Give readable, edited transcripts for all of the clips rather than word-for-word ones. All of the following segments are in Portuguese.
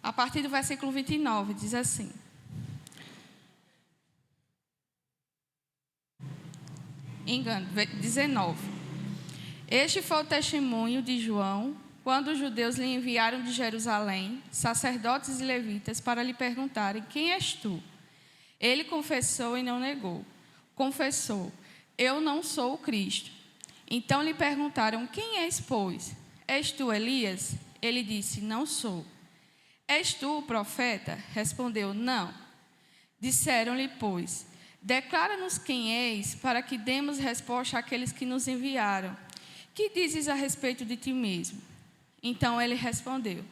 a partir do versículo 29, diz assim: 19. Este foi o testemunho de João, quando os judeus lhe enviaram de Jerusalém, sacerdotes e levitas, para lhe perguntarem: quem és tu? Ele confessou e não negou. Confessou: eu não sou o Cristo. Então lhe perguntaram: quem és, pois? És tu Elias? Ele disse: não sou. És tu o profeta? Respondeu: não. Disseram-lhe, pois: declara-nos quem és, para que demos resposta àqueles que nos enviaram. Que dizes a respeito de ti mesmo? Então ele respondeu: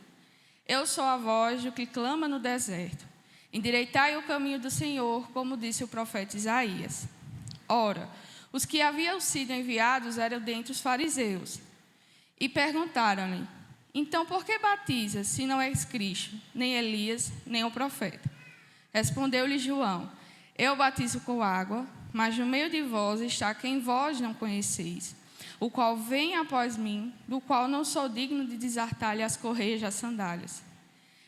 eu sou a voz do que clama no deserto. Endireitai o caminho do Senhor, como disse o profeta Isaías. Ora, os que haviam sido enviados eram dentre os fariseus. E perguntaram-lhe: então por que batizas, se não és Cristo, nem Elias, nem o profeta? Respondeu-lhe João: eu batizo com água, mas no meio de vós está quem vós não conheceis, o qual vem após mim, do qual não sou digno de desatar-lhe as correias das sandálias.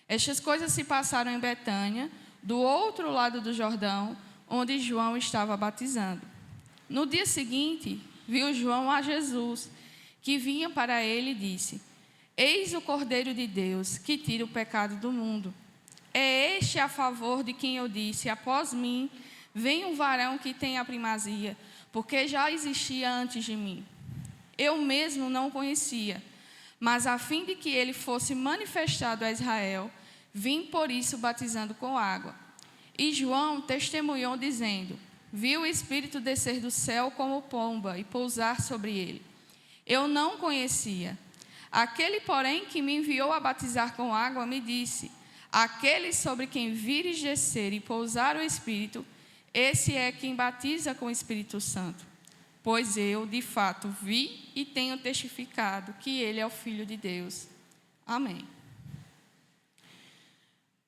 Estas coisas se passaram em Betânia, do outro lado do Jordão, onde João estava batizando. No dia seguinte, viu João a Jesus, que vinha para ele e disse: eis o Cordeiro de Deus, que tira o pecado do mundo. É este a favor de quem eu disse: após mim vem um varão que tem a primazia, porque já existia antes de mim. Eu mesmo não o conhecia, mas a fim de que ele fosse manifestado a Israel, vim por isso batizando com água. E João testemunhou dizendo: viu o Espírito descer do céu como pomba e pousar sobre ele. Eu não o conhecia. Aquele, porém, que me enviou a batizar com água, me disse: aquele sobre quem vires descer e pousar o Espírito, esse é quem batiza com o Espírito Santo. Pois eu, de fato, vi e tenho testificado que ele é o Filho de Deus. Amém.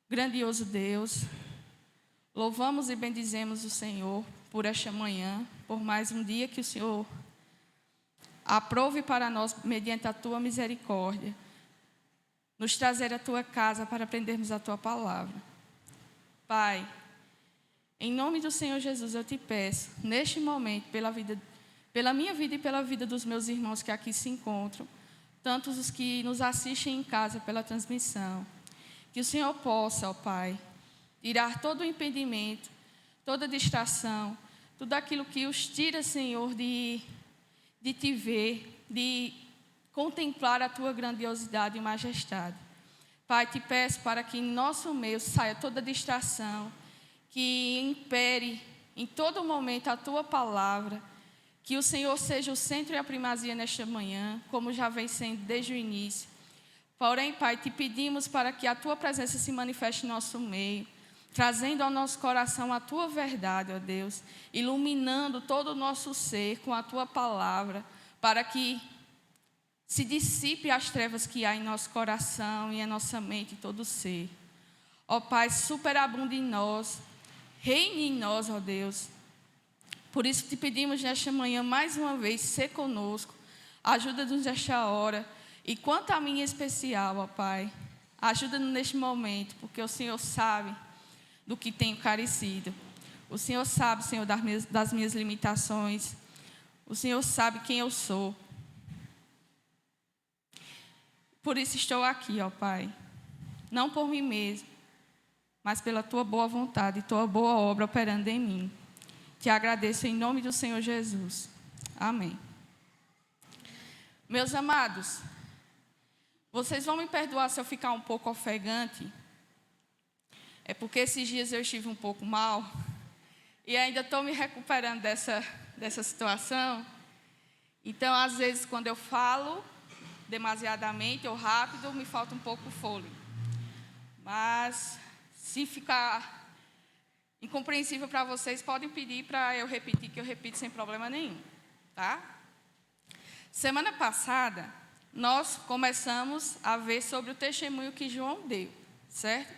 Grandioso Deus, louvamos e bendizemos o Senhor por esta manhã, por mais um dia que o Senhor aprove para nós, mediante a Tua misericórdia, nos trazer à Tua casa para aprendermos a Tua palavra. Pai, em nome do Senhor Jesus, eu te peço, neste momento, pela minha vida e pela vida dos meus irmãos que aqui se encontram, tantos os que nos assistem em casa pela transmissão, que o Senhor possa, ó Pai, tirar todo o impedimento, toda distração, tudo aquilo que os tira, Senhor, de te ver, de contemplar a Tua grandiosidade e majestade. Pai, te peço para que em nosso meio saia toda distração, que impere em todo momento a Tua palavra, que o Senhor seja o centro e a primazia nesta manhã, como já vem sendo desde o início. Porém, Pai, te pedimos para que a Tua presença se manifeste em nosso meio, trazendo ao nosso coração a Tua verdade, ó Deus, iluminando todo o nosso ser com a Tua palavra, para que se dissipe as trevas que há em nosso coração e em nossa mente e todo o ser. Ó Pai, superabunde em nós, reine em nós, ó Deus. Por isso te pedimos nesta manhã, mais uma vez, ser conosco, ajuda-nos nesta hora, e quanto a mim em especial, ó Pai, ajuda-nos neste momento, porque o Senhor sabe do que tenho carecido. O Senhor sabe, Senhor, das minhas limitações. O Senhor sabe quem eu sou. Por isso estou aqui, ó Pai, não por mim mesmo, mas pela Tua boa vontade e Tua boa obra operando em mim. Te agradeço em nome do Senhor Jesus. Amém. Meus amados, vocês vão me perdoar se eu ficar um pouco ofegante. É porque esses dias eu estive um pouco mal e ainda estou me recuperando dessa situação. Então, às vezes, quando eu falo demasiadamente ou rápido, me falta um pouco o fôlego. Mas, se ficar incompreensível para vocês, podem pedir para eu repetir, que eu repito sem problema nenhum, tá? Semana passada, nós começamos a ver sobre o testemunho que João deu, certo?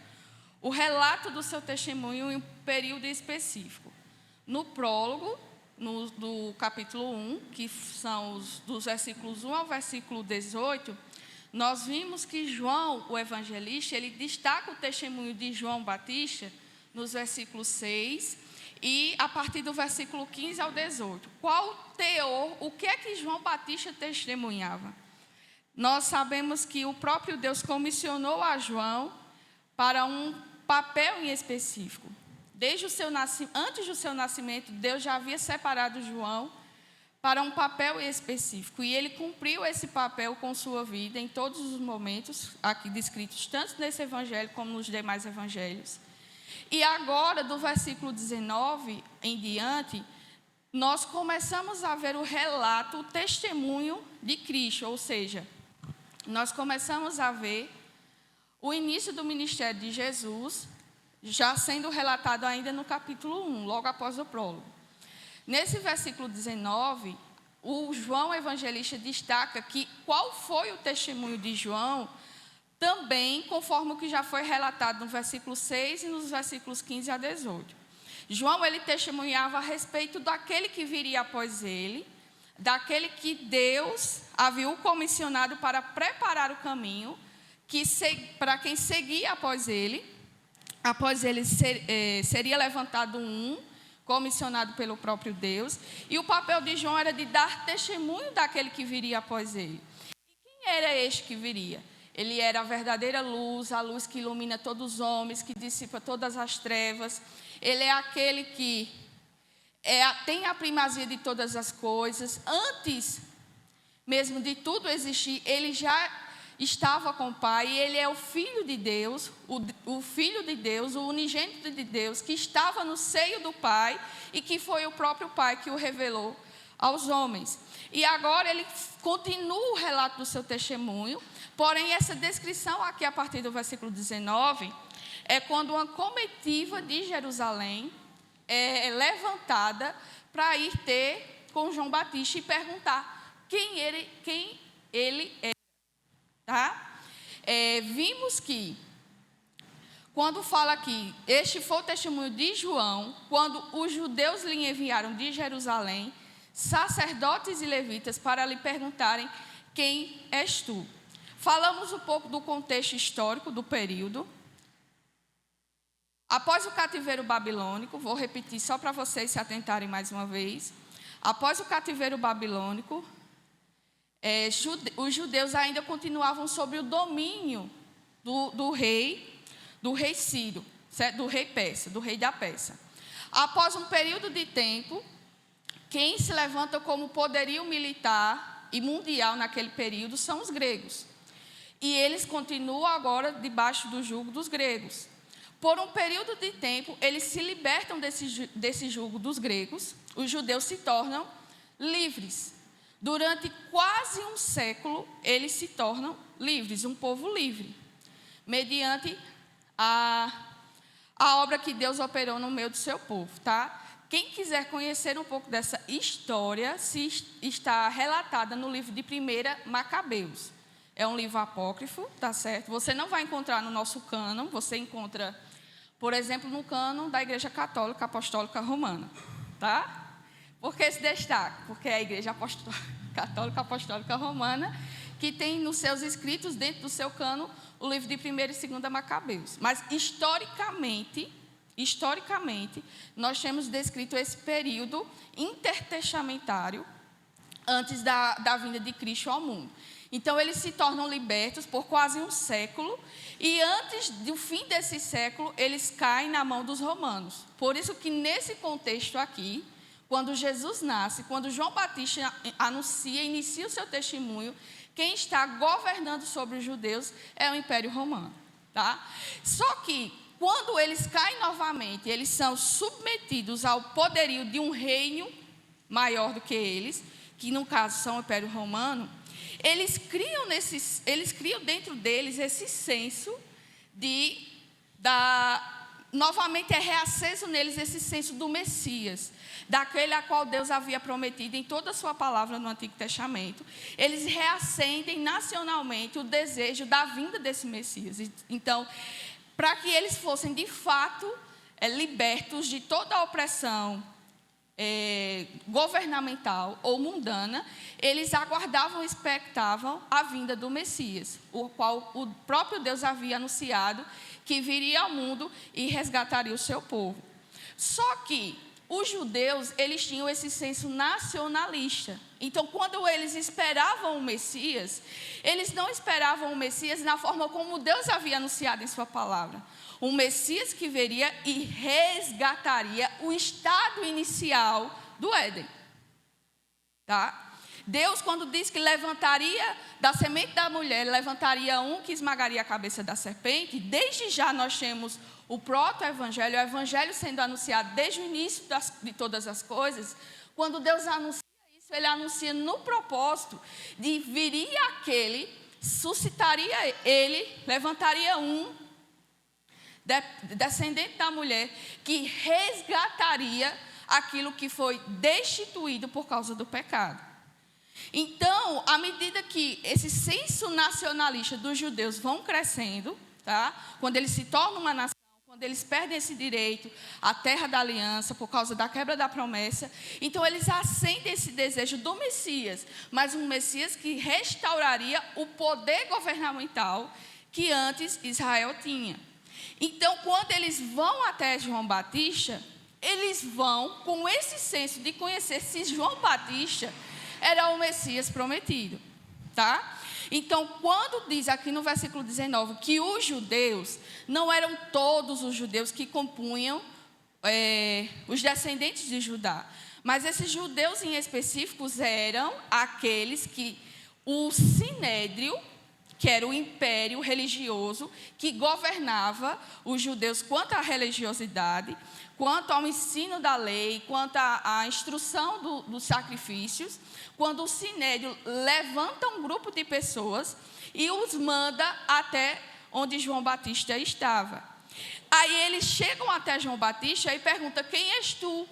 O relato do seu testemunho em um período específico. No prólogo, do capítulo 1, que são dos versículos 1 ao versículo 18, nós vimos que João, o evangelista, ele destaca o testemunho de João Batista nos versículos 6 e a partir do versículo 15 ao 18. Qual o teor, o que é que João Batista testemunhava? Nós sabemos que o próprio Deus comissionou a João para um papel em específico. Antes do seu nascimento, Deus já havia separado João para um papel específico. E ele cumpriu esse papel com sua vida em todos os momentos aqui descritos, tanto nesse evangelho como nos demais evangelhos. E agora, do versículo 19 em diante, nós começamos a ver o relato, o testemunho de Cristo, ou seja, nós começamos a ver o início do ministério de Jesus, já sendo relatado ainda no capítulo 1, logo após o prólogo. Nesse versículo 19, o João evangelista destaca que qual foi o testemunho de João, também conforme o que já foi relatado no versículo 6 e nos versículos 15 a 18. João, ele testemunhava a respeito daquele que viria após ele, daquele que Deus havia o comissionado para preparar o caminho, para quem seguia após ele seria levantado um, comissionado pelo próprio Deus, e o papel de João era de dar testemunho daquele que viria após ele. E quem era este que viria? Ele era a verdadeira luz, a luz que ilumina todos os homens, que dissipa todas as trevas. Ele é aquele que tem a primazia de todas as coisas. Antes mesmo de tudo existir, ele já estava com o Pai, e ele é o Filho de Deus, o Filho de Deus, o unigênito de Deus, que estava no seio do Pai, e que foi o próprio Pai que o revelou aos homens. E agora ele continua o relato do seu testemunho, porém essa descrição aqui a partir do versículo 19, é quando uma comitiva de Jerusalém é levantada para ir ter com João Batista e perguntar quem ele é. Tá? Vimos que, quando fala aqui, este foi o testemunho de João, quando os judeus lhe enviaram de Jerusalém, sacerdotes e levitas, para lhe perguntarem, quem és tu? Falamos um pouco do contexto histórico do período. Após o cativeiro babilônico, vou repetir só para vocês se atentarem mais uma vez. Após o cativeiro babilônico, os judeus ainda continuavam sob o domínio do rei Ciro, certo? Do rei Persa, do rei da Pérsia. Após um período de tempo, quem se levanta como poderio militar e mundial naquele período são os gregos. E eles continuam agora debaixo do jugo dos gregos. Por um período de tempo, eles se libertam desse jugo dos gregos, os judeus se tornam livres. Durante quase um século, eles se tornam livres, um povo livre, mediante a obra que Deus operou no meio do seu povo, tá? Quem quiser conhecer um pouco dessa história, está relatada no livro de 1 Macabeus. É um livro apócrifo, tá certo? Você não vai encontrar no nosso cânon, você encontra, por exemplo, no cânon da Igreja Católica Apostólica Romana, tá? Por que se destaca? Porque é a Igreja Católica Apostólica Romana que tem nos seus escritos, dentro do seu cânon, o livro de 1 e 2 Macabeus. Mas, historicamente, nós temos descrito esse período intertestamentário antes da vinda de Cristo ao mundo. Então, eles se tornam libertos por quase um século, e antes do fim desse século, eles caem na mão dos romanos. Por isso que, nesse contexto aqui, quando Jesus nasce, quando João Batista inicia o seu testemunho, quem está governando sobre os judeus é o Império Romano. Tá? Só que, quando eles caem novamente, eles são submetidos ao poderio de um reino maior do que eles, que no caso são o Império Romano, eles criam dentro deles esse senso novamente é reaceso neles esse senso do Messias, daquele a qual Deus havia prometido em toda a sua palavra no Antigo Testamento. Eles reacendem nacionalmente o desejo da vinda desse Messias. Então, para que eles fossem de fato libertos de toda a opressão governamental ou mundana, eles aguardavam e expectavam a vinda do Messias, o qual o próprio Deus havia anunciado que viria ao mundo e resgataria o seu povo. Só que os judeus, eles tinham esse senso nacionalista. Então, quando eles esperavam o Messias, eles não esperavam o Messias na forma como Deus havia anunciado em sua palavra. Um Messias que viria e resgataria o estado inicial do Éden. Tá? Deus, quando diz que levantaria da semente da mulher, levantaria um que esmagaria a cabeça da serpente, desde já nós temos o proto-evangelho, o evangelho sendo anunciado desde o início de todas as coisas. Quando Deus anuncia isso, Ele anuncia no propósito de viria aquele, suscitaria ele, levantaria um descendente da mulher, que resgataria aquilo que foi destituído por causa do pecado. Então, à medida que esse senso nacionalista dos judeus vão crescendo, tá? Quando eles se tornam uma nação, quando eles perdem esse direito à terra da aliança por causa da quebra da promessa, então eles acendem esse desejo do Messias, mas um Messias que restauraria o poder governamental que antes Israel tinha. Então, quando eles vão até João Batista, eles vão com esse senso de conhecer se João Batista era o Messias prometido, tá? Então, quando diz aqui no versículo 19 que os judeus, não eram todos os judeus que compunham os descendentes de Judá, mas esses judeus em específicos eram aqueles que o Sinédrio, que era o império religioso que governava os judeus quanto à religiosidade, quanto ao ensino da lei, quanto à instrução dos sacrifícios, quando o Sinédrio levanta um grupo de pessoas e os manda até onde João Batista estava. Aí eles chegam até João Batista e perguntam: quem és tu?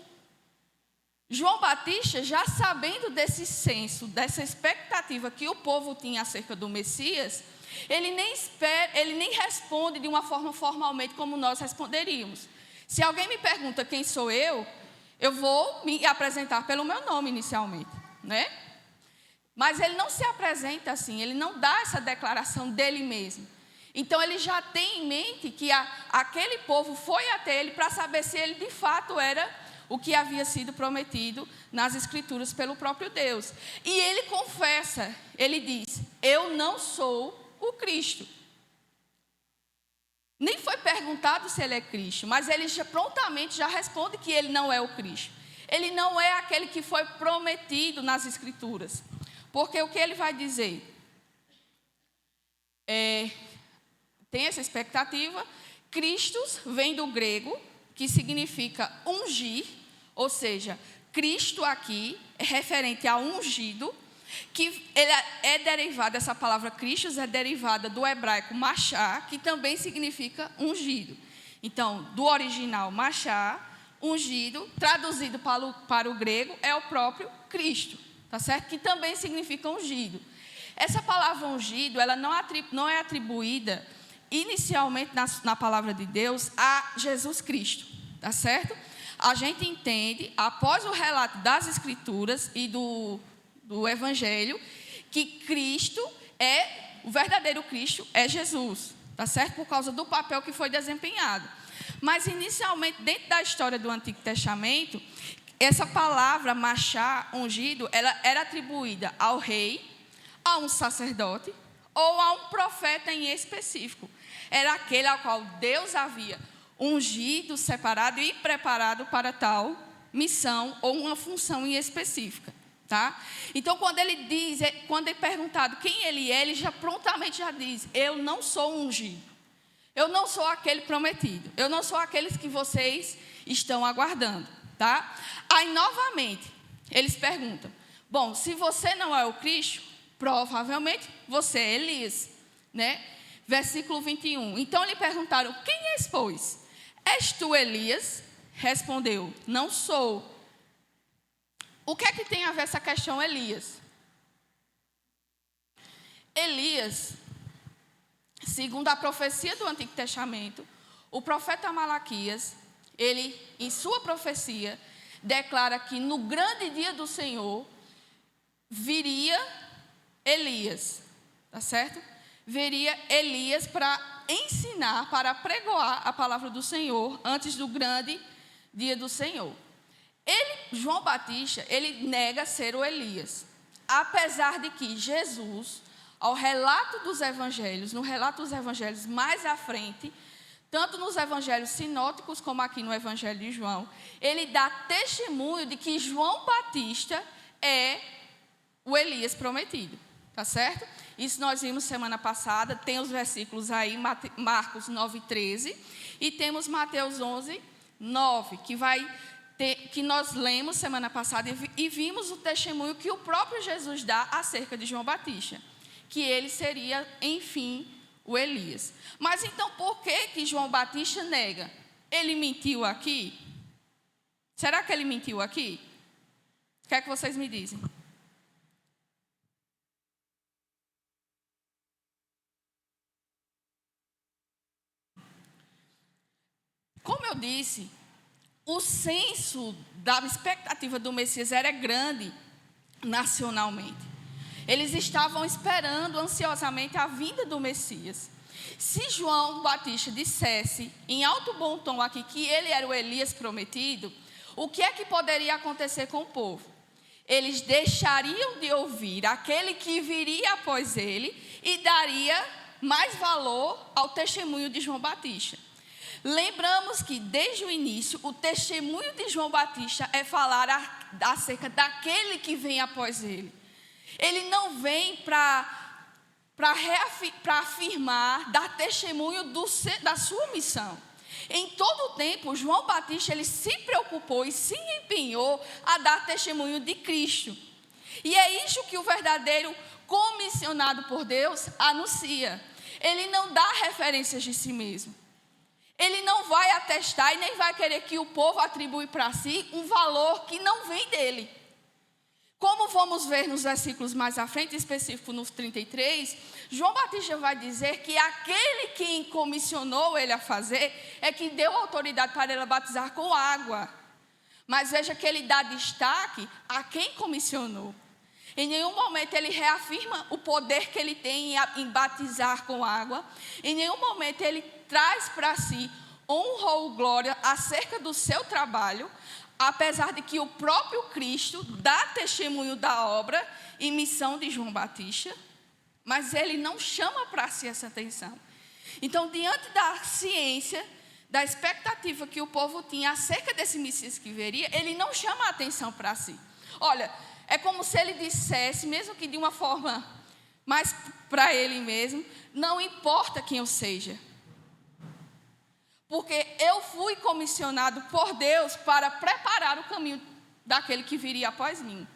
João Batista, já sabendo desse senso, dessa expectativa que o povo tinha acerca do Messias, ele nem responde de uma forma formalmente como nós responderíamos. Se alguém me pergunta quem sou eu vou me apresentar pelo meu nome inicialmente, né? Mas ele não se apresenta assim, ele não dá essa declaração dele mesmo. Então ele já tem em mente que aquele povo foi até ele para saber se ele de fato era o que havia sido prometido nas Escrituras pelo próprio Deus. E ele confessa, ele diz: eu não sou o Cristo. Nem foi perguntado se ele é Cristo, mas ele prontamente já responde que ele não é o Cristo. Ele não é aquele que foi prometido nas Escrituras. Porque o que ele vai dizer? Tem essa expectativa. Cristos vem do grego, que significa ungir, ou seja, Cristo aqui é referente a ungido, que ele é derivada, essa palavra Cristos é derivada do hebraico machá, que também significa ungido. Então, do original machá, ungido, traduzido para o grego, é o próprio Cristo, tá certo? Que também significa ungido. Essa palavra ungido, ela não é atribuída inicialmente na palavra de Deus a Jesus Cristo, tá certo? A gente entende, após o relato das Escrituras e do Evangelho, que Cristo o verdadeiro Cristo é Jesus, tá certo? Por causa do papel que foi desempenhado. Mas inicialmente, dentro da história do Antigo Testamento, essa palavra machá, ungido, ela era atribuída ao rei, a um sacerdote ou a um profeta em específico. Era aquele ao qual Deus havia ungido, separado e preparado para tal missão ou uma função em específica, tá? Então, quando é perguntado quem ele é, ele já prontamente já diz: eu não sou ungido, eu não sou aquele prometido, eu não sou aqueles que vocês estão aguardando, tá? Aí, novamente, eles perguntam: bom, se você não é o Cristo, provavelmente você é Elias, né? Versículo 21. Então lhe perguntaram: quem és, pois? És tu Elias? Respondeu: não sou. O que é que tem a ver essa questão Elias? Elias, segundo a profecia do Antigo Testamento, o profeta Malaquias, ele, em sua profecia, declara que no grande dia do Senhor viria Elias, tá certo? Viria Elias para ensinar, para pregoar a palavra do Senhor antes do grande dia do Senhor. João Batista, ele nega ser o Elias, apesar de que Jesus, no relato dos evangelhos mais à frente, tanto nos evangelhos sinóticos como aqui no evangelho de João, ele dá testemunho de que João Batista é o Elias prometido, tá certo? Isso nós vimos semana passada, tem os versículos aí, Marcos 9:13, e temos Mateus 11:9, que nós lemos semana passada e vimos o testemunho que o próprio Jesus dá acerca de João Batista, que ele seria, enfim, o Elias. Mas então, por que João Batista nega? Ele mentiu aqui? Será que ele mentiu aqui? O que é que vocês me dizem? Como eu disse, o senso da expectativa do Messias era grande nacionalmente. Eles estavam esperando ansiosamente a vinda do Messias. Se João Batista dissesse em alto bom tom aqui que ele era o Elias prometido, o que é que poderia acontecer com o povo? Eles deixariam de ouvir aquele que viria após ele e daria mais valor ao testemunho de João Batista. Lembramos que, desde o início, o testemunho de João Batista é falar acerca daquele que vem após ele. Ele não vem para afirmar, dar testemunho da sua missão. Em todo o tempo, João Batista ele se preocupou e se empenhou a dar testemunho de Cristo. E é isso que o verdadeiro comissionado por Deus anuncia. Ele não dá referências de si mesmo. Ele não vai atestar e nem vai querer que o povo atribui para si um valor que não vem dele. Como vamos ver nos versículos mais à frente, específico no 33, João Batista vai dizer que aquele que comissionou ele a fazer é que deu autoridade para ele batizar com água. Mas veja que ele dá destaque a quem comissionou. Em nenhum momento ele reafirma o poder que ele tem em batizar com água. Em nenhum momento ele traz para si honra ou glória acerca do seu trabalho, apesar de que o próprio Cristo dá testemunho da obra e missão de João Batista, mas ele não chama para si essa atenção. Então, diante da ciência, da expectativa que o povo tinha acerca desse Messias que viria, ele não chama a atenção para si. Olha, é como se ele dissesse, mesmo que de uma forma mais para ele mesmo, não importa quem eu seja, porque eu fui comissionado por Deus para preparar o caminho daquele que viria após mim.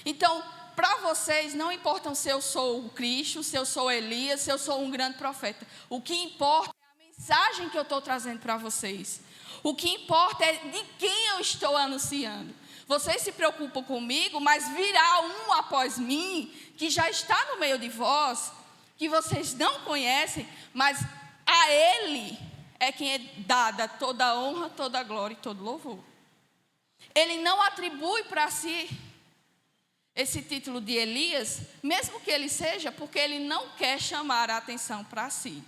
Então, para vocês, não importa se eu sou o Cristo, se eu sou Elias, se eu sou um grande profeta. O que importa é a mensagem que eu estou trazendo para vocês. O que importa é de quem eu estou anunciando. Vocês se preocupam comigo, mas virá um após mim, que já está no meio de vós, que vocês não conhecem, mas a ele é quem é dada toda a honra, toda a glória e todo louvor. Ele não atribui para si esse título de Elias, mesmo que ele seja, porque ele não quer chamar a atenção para si.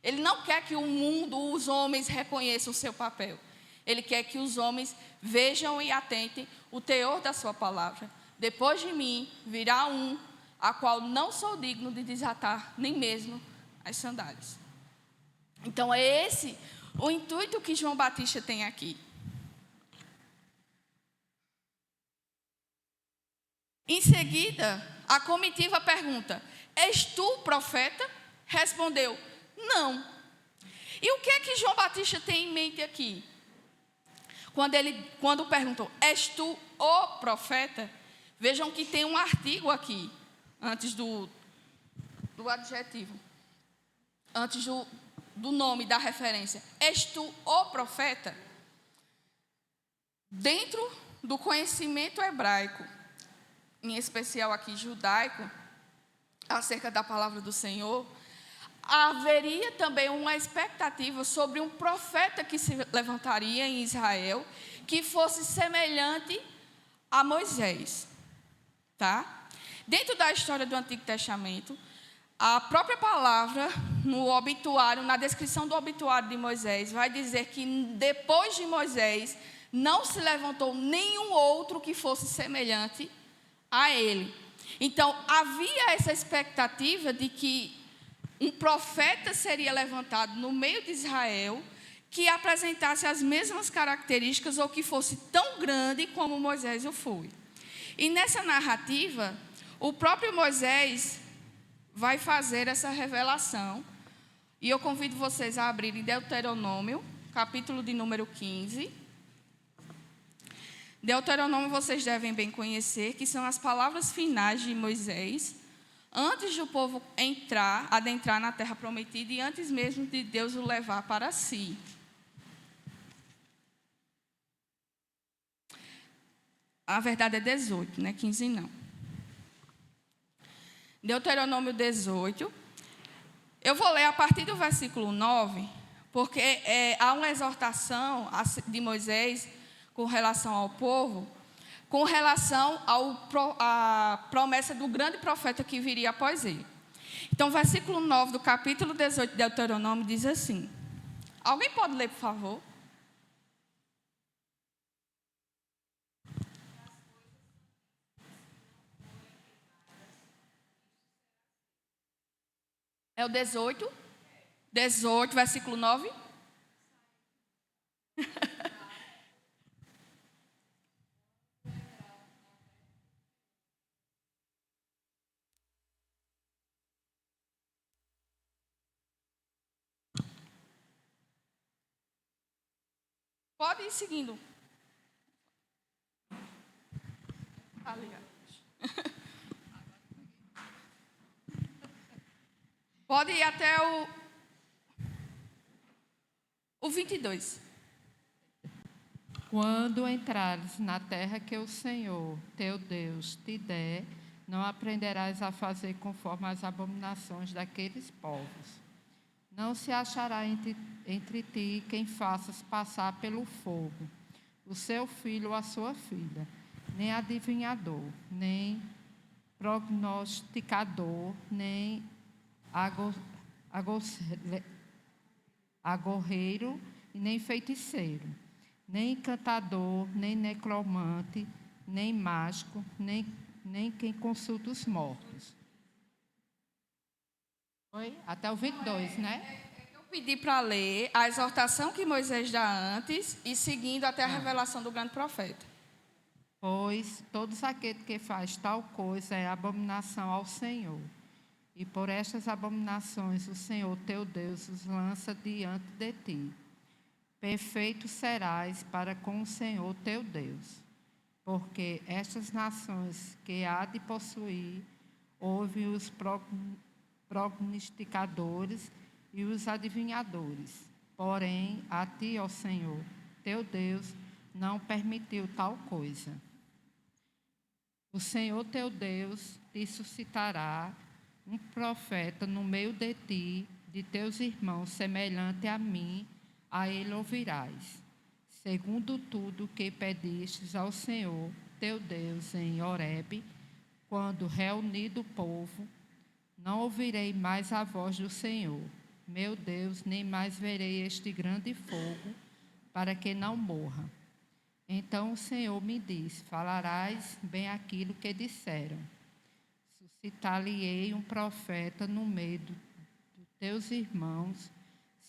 Ele não quer que o mundo, os homens reconheçam o seu papel. Ele quer que os homens vejam e atentem o teor da sua palavra. Depois de mim virá um, a qual não sou digno de desatar nem mesmo as sandálias. Então é esse o intuito que João Batista tem aqui. Em seguida, a comitiva pergunta: és tu profeta? Respondeu: não. E o que é que João Batista tem em mente aqui? Quando perguntou: és tu o profeta? Vejam que tem um artigo aqui, antes do adjetivo, antes do nome, da referência. És tu o profeta? Dentro do conhecimento hebraico, em especial aqui judaico, acerca da palavra do Senhor, haveria também uma expectativa sobre um profeta que se levantaria em Israel, que fosse semelhante a Moisés, tá? Dentro da história do Antigo Testamento, a própria palavra, no obituário, na descrição do obituário de Moisés, vai dizer que depois de Moisés, não se levantou nenhum outro que fosse semelhante a ele. Então, havia essa expectativa de que um profeta seria levantado no meio de Israel, que apresentasse as mesmas características ou que fosse tão grande como Moisés o foi. E nessa narrativa, o próprio Moisés vai fazer essa revelação. E eu convido vocês a abrirem Deuteronômio, capítulo de número 15. Deuteronômio vocês devem bem conhecer, que são as palavras finais de Moisés, antes do povo adentrar na terra prometida e antes mesmo de Deus o levar para si. A verdade é 18, né? 15 não. Deuteronômio 18. Eu vou ler a partir do versículo 9, porque há uma exortação de Moisés com relação ao povo, com relação à promessa do grande profeta que viria após ele. Então, versículo 9 do capítulo 18 de Deuteronômio diz assim. Alguém pode ler, por favor? É o 18? 18, versículo 9? Pode ir seguindo. Pode ir até o 22. Quando entrares na terra que o Senhor, teu Deus, te der, não aprenderás a fazer conforme as abominações daqueles povos. Não se achará entre ti quem faças passar pelo fogo o seu filho ou a sua filha, nem adivinhador, nem prognosticador, nem agorreiro e nem feiticeiro, nem encantador, nem necromante, nem mágico, nem quem consulta os mortos. Oi? Até o 22, né? Eu pedi para ler a exortação que Moisés dá antes e seguindo até a revelação do grande profeta. Pois todos aqueles que faz tal coisa é abominação ao Senhor. E por estas abominações o Senhor teu Deus os lança diante de ti. Perfeito serás para com o Senhor teu Deus. Porque estas nações que há de possuir, ouvem os prognosticadores e os adivinhadores. Porém, a ti, ó Senhor, teu Deus, não permitiu tal coisa. O Senhor teu Deus te suscitará um profeta no meio de ti, de teus irmãos, semelhante a mim, a ele ouvirás. Segundo tudo que pedistes ao Senhor teu Deus em Horebe, quando reunido o povo, não ouvirei mais a voz do Senhor, meu Deus, nem mais verei este grande fogo, para que não morra. Então o Senhor me disse: falarás bem aquilo que disseram. Suscitar-lhe-ei um profeta no meio dos teus irmãos,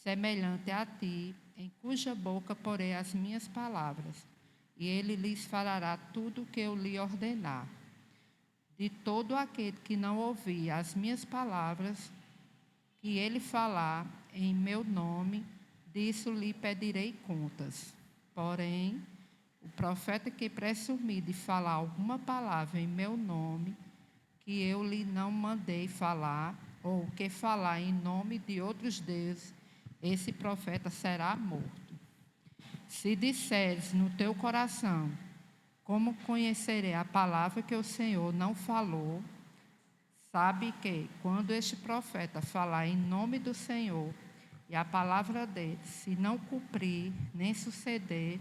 semelhante a ti, em cuja boca porei as minhas palavras, e ele lhes falará tudo o que eu lhe ordenar. De todo aquele que não ouvir as minhas palavras, que ele falar em meu nome, disso lhe pedirei contas. Porém, o profeta que presumir de falar alguma palavra em meu nome, que eu lhe não mandei falar, ou que falar em nome de outros deuses, esse profeta será morto. Se disseres no teu coração: como conhecerei a palavra que o Senhor não falou? Sabe que, quando este profeta falar em nome do Senhor, e a palavra dele se não cumprir, nem suceder,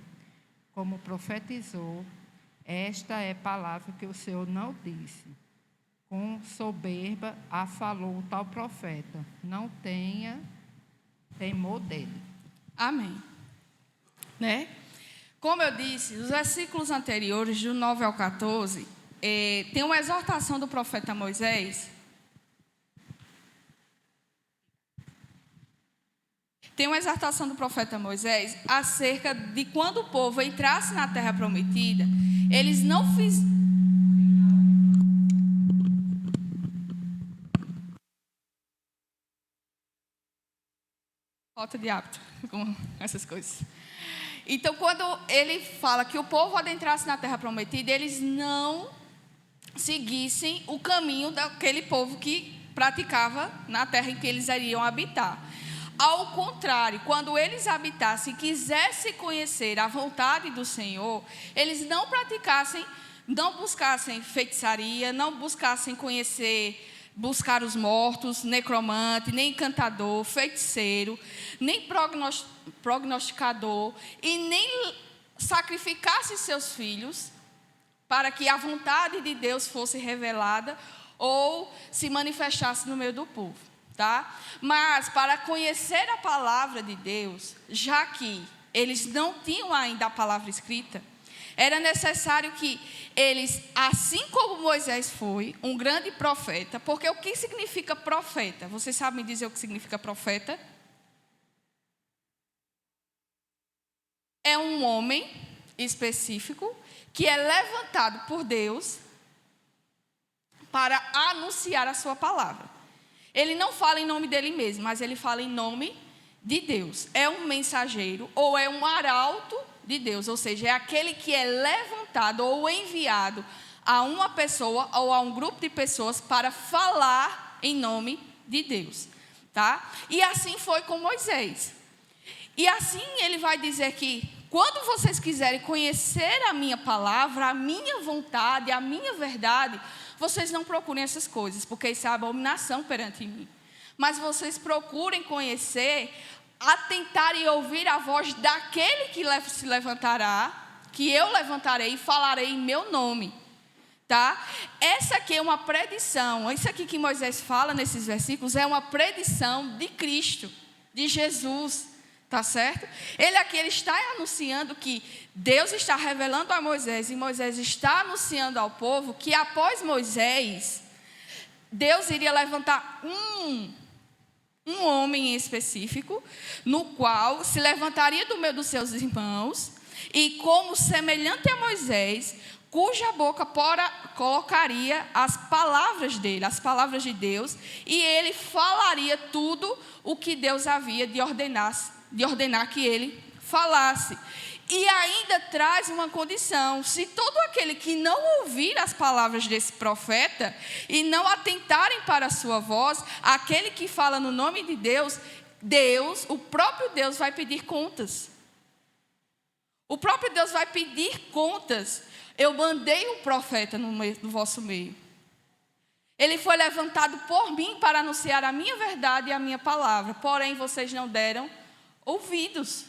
como profetizou, esta é palavra que o Senhor não disse. Com soberba a falou o tal profeta. Não tenha temor dele. Amém. Né? Como eu disse, os versículos anteriores, do 9 ao 14, tem uma exortação do profeta Moisés. Tem uma exortação do profeta Moisés acerca de quando o povo entrasse na terra prometida, eles não fizeram. Falta de hábito com essas coisas. Então, quando ele fala que o povo adentrasse na terra prometida, eles não seguissem o caminho daquele povo que praticava na terra em que eles iriam habitar. Ao contrário, quando eles habitassem e quisessem conhecer a vontade do Senhor, eles não praticassem, não buscassem feitiçaria, não buscassem buscar os mortos, necromante, nem encantador, feiticeiro, nem prognosticador, e nem sacrificasse seus filhos para que a vontade de Deus fosse revelada ou se manifestasse no meio do povo. Tá? Mas para conhecer a palavra de Deus, já que eles não tinham ainda a palavra escrita, era necessário que eles, assim como Moisés foi, um grande profeta, porque o que significa profeta? Vocês sabem dizer o que significa profeta? É um homem específico que é levantado por Deus para anunciar a sua palavra. Ele não fala em nome dele mesmo, mas ele fala em nome de Deus. É um mensageiro ou é um arauto de Deus, ou seja, é aquele que é levantado ou enviado a uma pessoa ou a um grupo de pessoas para falar em nome de Deus. Tá? E assim foi com Moisés. E assim ele vai dizer que quando vocês quiserem conhecer a minha palavra, a minha vontade, a minha verdade, vocês não procurem essas coisas, porque isso é abominação perante mim. Mas vocês procurem conhecer, atentar e ouvir a voz daquele que se levantará, que eu levantarei e falarei em meu nome. Tá? Essa aqui é uma predição, isso aqui que Moisés fala nesses versículos é uma predição de Cristo, de Jesus. Tá certo? Ele está anunciando que Deus está revelando a Moisés e Moisés está anunciando ao povo que após Moisés, Deus iria levantar um homem em específico, no qual se levantaria do meio dos seus irmãos e como semelhante a Moisés, cuja boca colocaria as palavras dele, as palavras de Deus, e ele falaria tudo o que Deus havia de ordenar que ele falasse. E ainda traz uma condição: se todo aquele que não ouvir as palavras desse profeta e não atentarem para a sua voz, aquele que fala no nome de Deus, o próprio Deus vai pedir contas. O próprio Deus vai pedir contas. Eu mandei um profeta no vosso meio. Ele foi levantado por mim para anunciar a minha verdade e a minha palavra, porém vocês não deram ouvidos.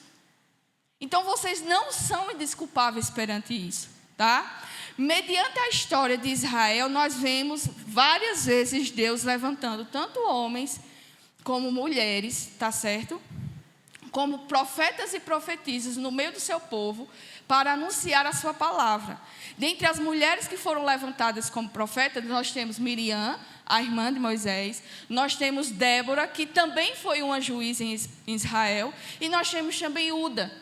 Então vocês não são indesculpáveis perante isso, tá? Mediante a história de Israel, nós vemos várias vezes Deus levantando tanto homens como mulheres, tá certo? Como profetas e profetisas no meio do seu povo para anunciar a sua palavra. Dentre as mulheres que foram levantadas como profetas, nós temos Miriam, a irmã de Moisés, nós temos Débora, que também foi uma juíza em Israel, e nós temos também Uda,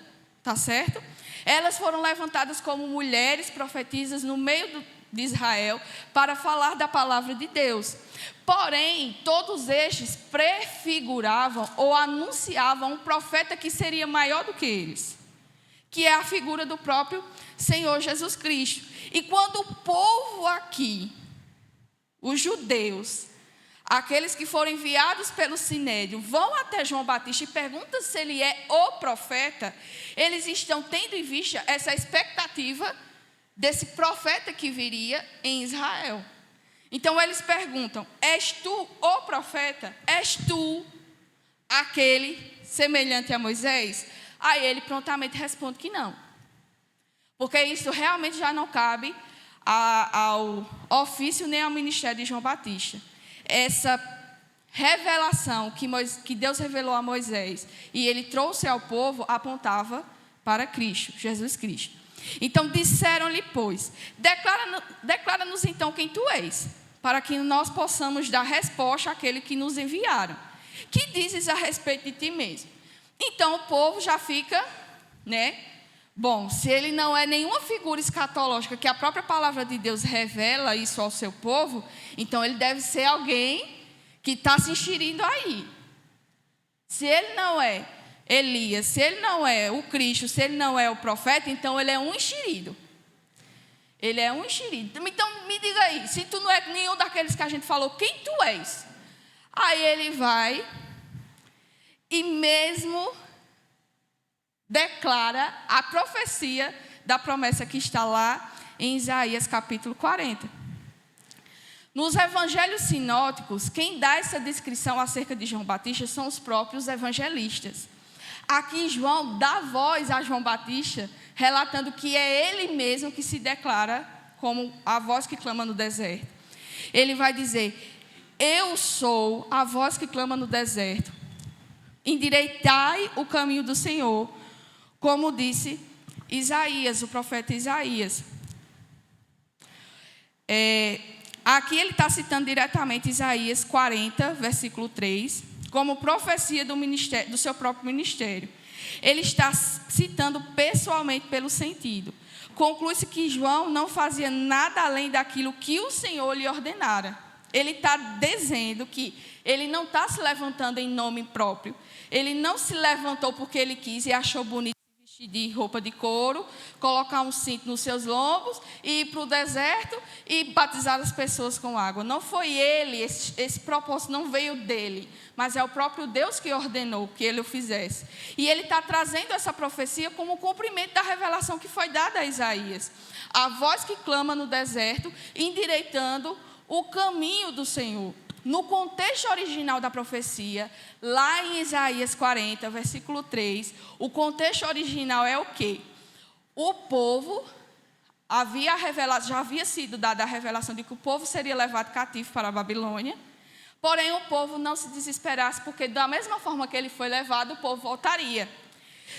tá certo? Elas foram levantadas como mulheres profetisas no meio de Israel para falar da palavra de Deus. Porém, todos estes prefiguravam ou anunciavam um profeta que seria maior do que eles, que é a figura do próprio Senhor Jesus Cristo. E quando o povo aqui, os judeus, aqueles que foram enviados pelo Sinédrio, vão até João Batista e perguntam se ele é o profeta, eles estão tendo em vista essa expectativa desse profeta que viria em Israel. Então eles perguntam: és tu o profeta? És tu aquele semelhante a Moisés? Aí ele prontamente responde que não. Porque isso realmente já não cabe ao ofício nem ao ministério de João Batista. Essa revelação que Deus revelou a Moisés e ele trouxe ao povo apontava para Cristo, Jesus Cristo. Então disseram-lhe, pois, declara-nos então quem tu és, para que nós possamos dar resposta àquele que nos enviaram. Que dizes a respeito de ti mesmo? Então o povo já fica, bom, se ele não é nenhuma figura escatológica, que a própria palavra de Deus revela isso ao seu povo, então ele deve ser alguém que está se enxerindo aí. Se ele não é Elias, se ele não é o Cristo, se ele não é o profeta, então ele é um enxerido. Ele é um enxerido. Então me diga aí, se tu não é nenhum daqueles que a gente falou, quem tu és? Aí ele vai e mesmo declara a profecia da promessa que está lá em Isaías capítulo 40. Nos evangelhos sinóticos, quem dá essa descrição acerca de João Batista são os próprios evangelistas. Aqui João dá voz a João Batista, relatando que é ele mesmo que se declara como a voz que clama no deserto. Ele vai dizer, eu sou a voz que clama no deserto. Endireitai o caminho do Senhor, como disse Isaías, o profeta Isaías. Aqui ele está citando diretamente Isaías 40, versículo 3, como profecia do seu próprio ministério. Ele está citando pessoalmente pelo sentido. Conclui-se que João não fazia nada além daquilo que o Senhor lhe ordenara. Ele está dizendo que ele não está se levantando em nome próprio. Ele não se levantou porque ele quis e achou bonito vestir de roupa de couro, colocar um cinto nos seus lombos e ir para o deserto e batizar as pessoas com água. Não foi ele, esse propósito não veio dele, mas é o próprio Deus que ordenou que ele o fizesse. E ele está trazendo essa profecia como cumprimento da revelação que foi dada a Isaías. A voz que clama no deserto, endireitando o caminho do Senhor. No contexto original da profecia, lá em Isaías 40, versículo 3, o contexto original é o quê? O povo já havia sido dada a revelação de que o povo seria levado cativo para a Babilônia, porém o povo não se desesperasse, porque da mesma forma que ele foi levado, o povo voltaria.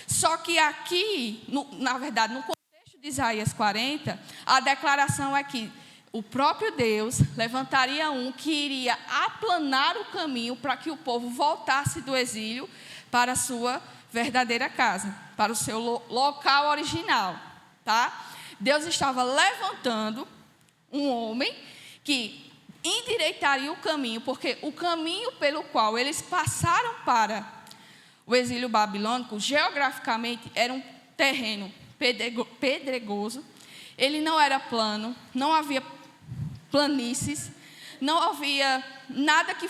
Só que aqui, na verdade, no contexto de Isaías 40, a declaração é que o próprio Deus levantaria um que iria aplanar o caminho para que o povo voltasse do exílio para a sua verdadeira casa, para o seu local original, tá? Deus estava levantando um homem que endireitaria o caminho, porque o caminho pelo qual eles passaram para o exílio babilônico, geograficamente, era um terreno pedregoso, ele não era plano, não havia planícies, não havia nada que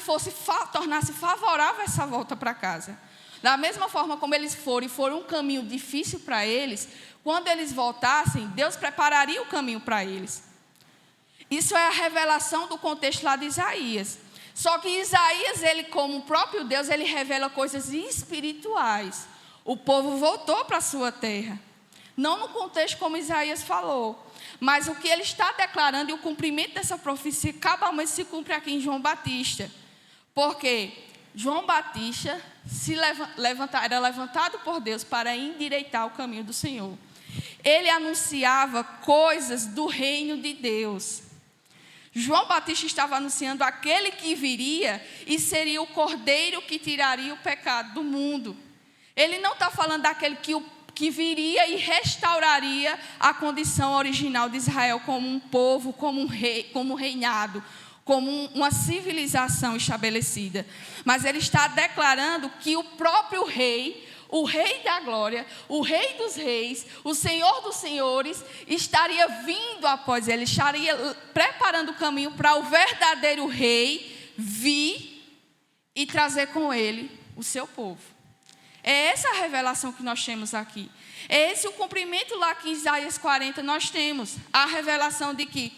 tornasse favorável essa volta para casa. Da mesma forma como eles foram, e foram um caminho difícil para eles, quando eles voltassem, Deus prepararia o caminho para eles. Isso é a revelação do contexto lá de Isaías. Só que Isaías, ele como o próprio Deus, ele revela coisas espirituais. O povo voltou para a sua terra. Não no contexto como Isaías falou, mas o que ele está declarando e o cumprimento dessa profecia cabalmente se cumpre aqui em João Batista. Porque João Batista era levantado por Deus para endireitar o caminho do Senhor. Ele anunciava coisas do reino de Deus. João Batista estava anunciando aquele que viria e seria o cordeiro que tiraria o pecado do mundo. Ele não está falando daquele que viria e restauraria a condição original de Israel como um povo, como um rei, como um reinado, como uma civilização estabelecida. Mas ele está declarando que o próprio rei, o rei da glória, o rei dos reis, o senhor dos senhores, estaria vindo após ele, estaria preparando o caminho para o verdadeiro rei vir e trazer com ele o seu povo. É essa a revelação que nós temos aqui. É esse o cumprimento lá que em Isaías 40 nós temos. A revelação de que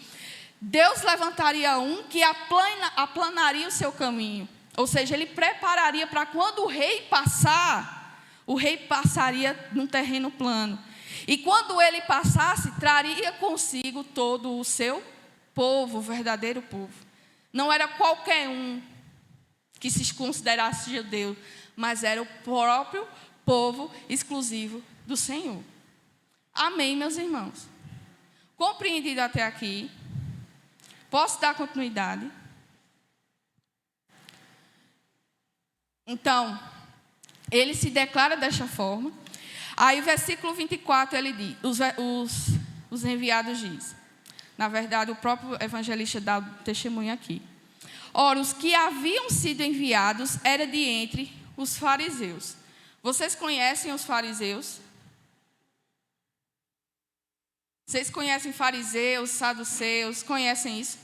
Deus levantaria um que aplanaria o seu caminho. Ou seja, ele prepararia para quando o rei passar, o rei passaria num terreno plano. E quando ele passasse, traria consigo todo o seu povo, o verdadeiro povo. Não era qualquer um que se considerasse judeu, mas era o próprio povo exclusivo do Senhor. Amém, meus irmãos? Compreendido até aqui? Posso dar continuidade? Então, ele se declara desta forma. Aí, o versículo 24, ele diz, os enviados diz. Na verdade, o próprio evangelista dá o testemunho aqui. Ora, os que haviam sido enviados era de entre os fariseus. Vocês conhecem os fariseus? Vocês conhecem fariseus, saduceus? Conhecem isso?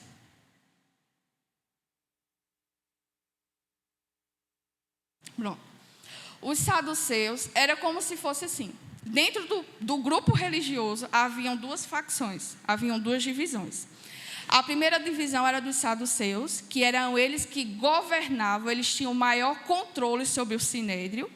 Pronto. Os saduceus era como se fosse assim. Dentro do grupo religioso, haviam duas facções, haviam duas divisões. A primeira divisão era dos saduceus, que eram eles que governavam, eles tinham maior controle sobre o sinédrio.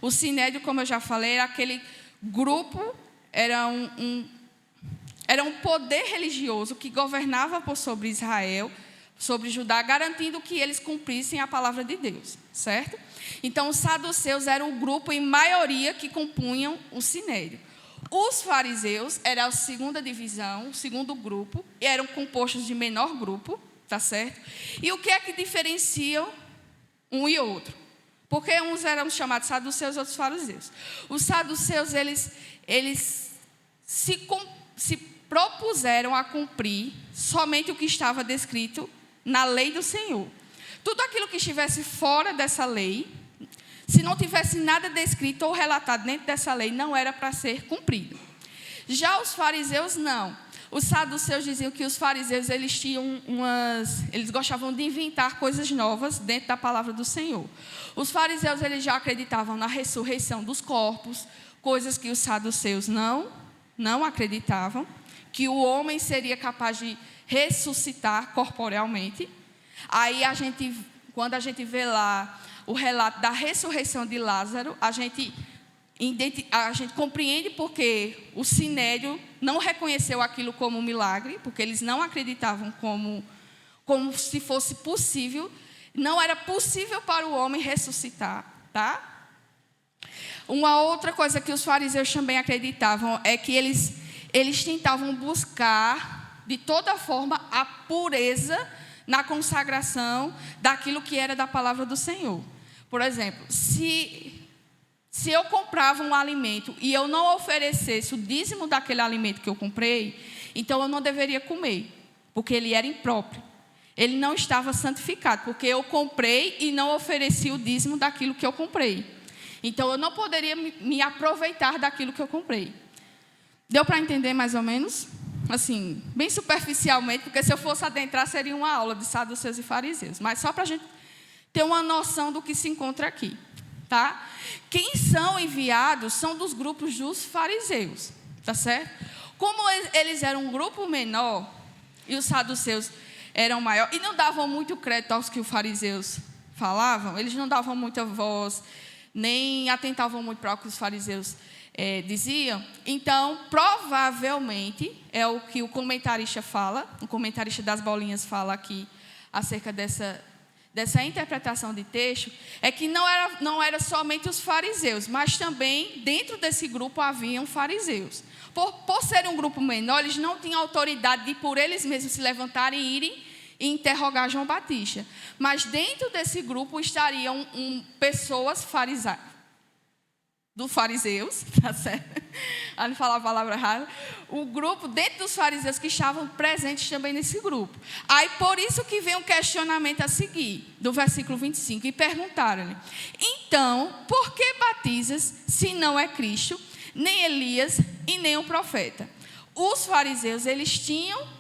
O sinédrio, como eu já falei, era aquele grupo, era um poder religioso que governava por sobre Israel, sobre Judá, garantindo que eles cumprissem a palavra de Deus, certo? Então, os saduceus eram o grupo, em maioria, que compunham o sinédrio. Os fariseus eram a segunda divisão, o segundo grupo, e eram compostos de menor grupo, tá certo? E o que é que diferenciam um e outro? Porque uns eram chamados saduceus, outros fariseus. Os saduceus, eles se propuseram a cumprir somente o que estava descrito na lei do Senhor. Tudo aquilo que estivesse fora dessa lei, se não tivesse nada descrito ou relatado dentro dessa lei, não era para ser cumprido. Já os fariseus, não. Os saduceus diziam que os fariseus eles gostavam de inventar coisas novas dentro da palavra do Senhor. Os fariseus eles já acreditavam na ressurreição dos corpos, coisas que os saduceus não acreditavam, que o homem seria capaz de ressuscitar corporealmente. Aí quando a gente vê lá o relato da ressurreição de Lázaro, a gente compreende porque o sinédrio não reconheceu aquilo como um milagre, porque eles não acreditavam como se fosse possível. Não era possível para o homem ressuscitar, tá? Uma outra coisa que os fariseus também acreditavam é que eles tentavam buscar, de toda forma, a pureza na consagração daquilo que era da palavra do Senhor. Por exemplo, se eu comprava um alimento e eu não oferecesse o dízimo daquele alimento que eu comprei, então eu não deveria comer, porque ele era impróprio. Ele não estava santificado, porque eu comprei e não ofereci o dízimo daquilo que eu comprei. Então eu não poderia me aproveitar daquilo que eu comprei. Deu para entender mais ou menos? Assim, bem superficialmente, porque se eu fosse adentrar seria uma aula de saduceus e fariseus. Mas só para a gente ter uma noção do que se encontra aqui, tá? Quem são enviados são dos grupos dos fariseus, tá certo? Como eles eram um grupo menor e os saduceus eram maior e não davam muito crédito aos que os fariseus falavam, eles não davam muita voz, nem atentavam muito para o que os fariseus diziam. Então, provavelmente, é o que o comentarista fala, o comentarista das bolinhas fala aqui acerca dessa interpretação de texto, é que não era somente os fariseus, mas também dentro desse grupo haviam fariseus. Por serem um grupo menor, eles não tinham autoridade de por eles mesmos se levantarem e irem e interrogar João Batista. Mas dentro desse grupo estariam pessoas fariseus, tá certo? A não falar a palavra errada. O grupo dentro dos fariseus que estavam presentes também nesse grupo. Aí por isso que vem um questionamento a seguir, do versículo 25, e perguntaram-lhe: então, por que batizas se não é Cristo, nem Elias e nem o profeta? Os fariseus, eles tinham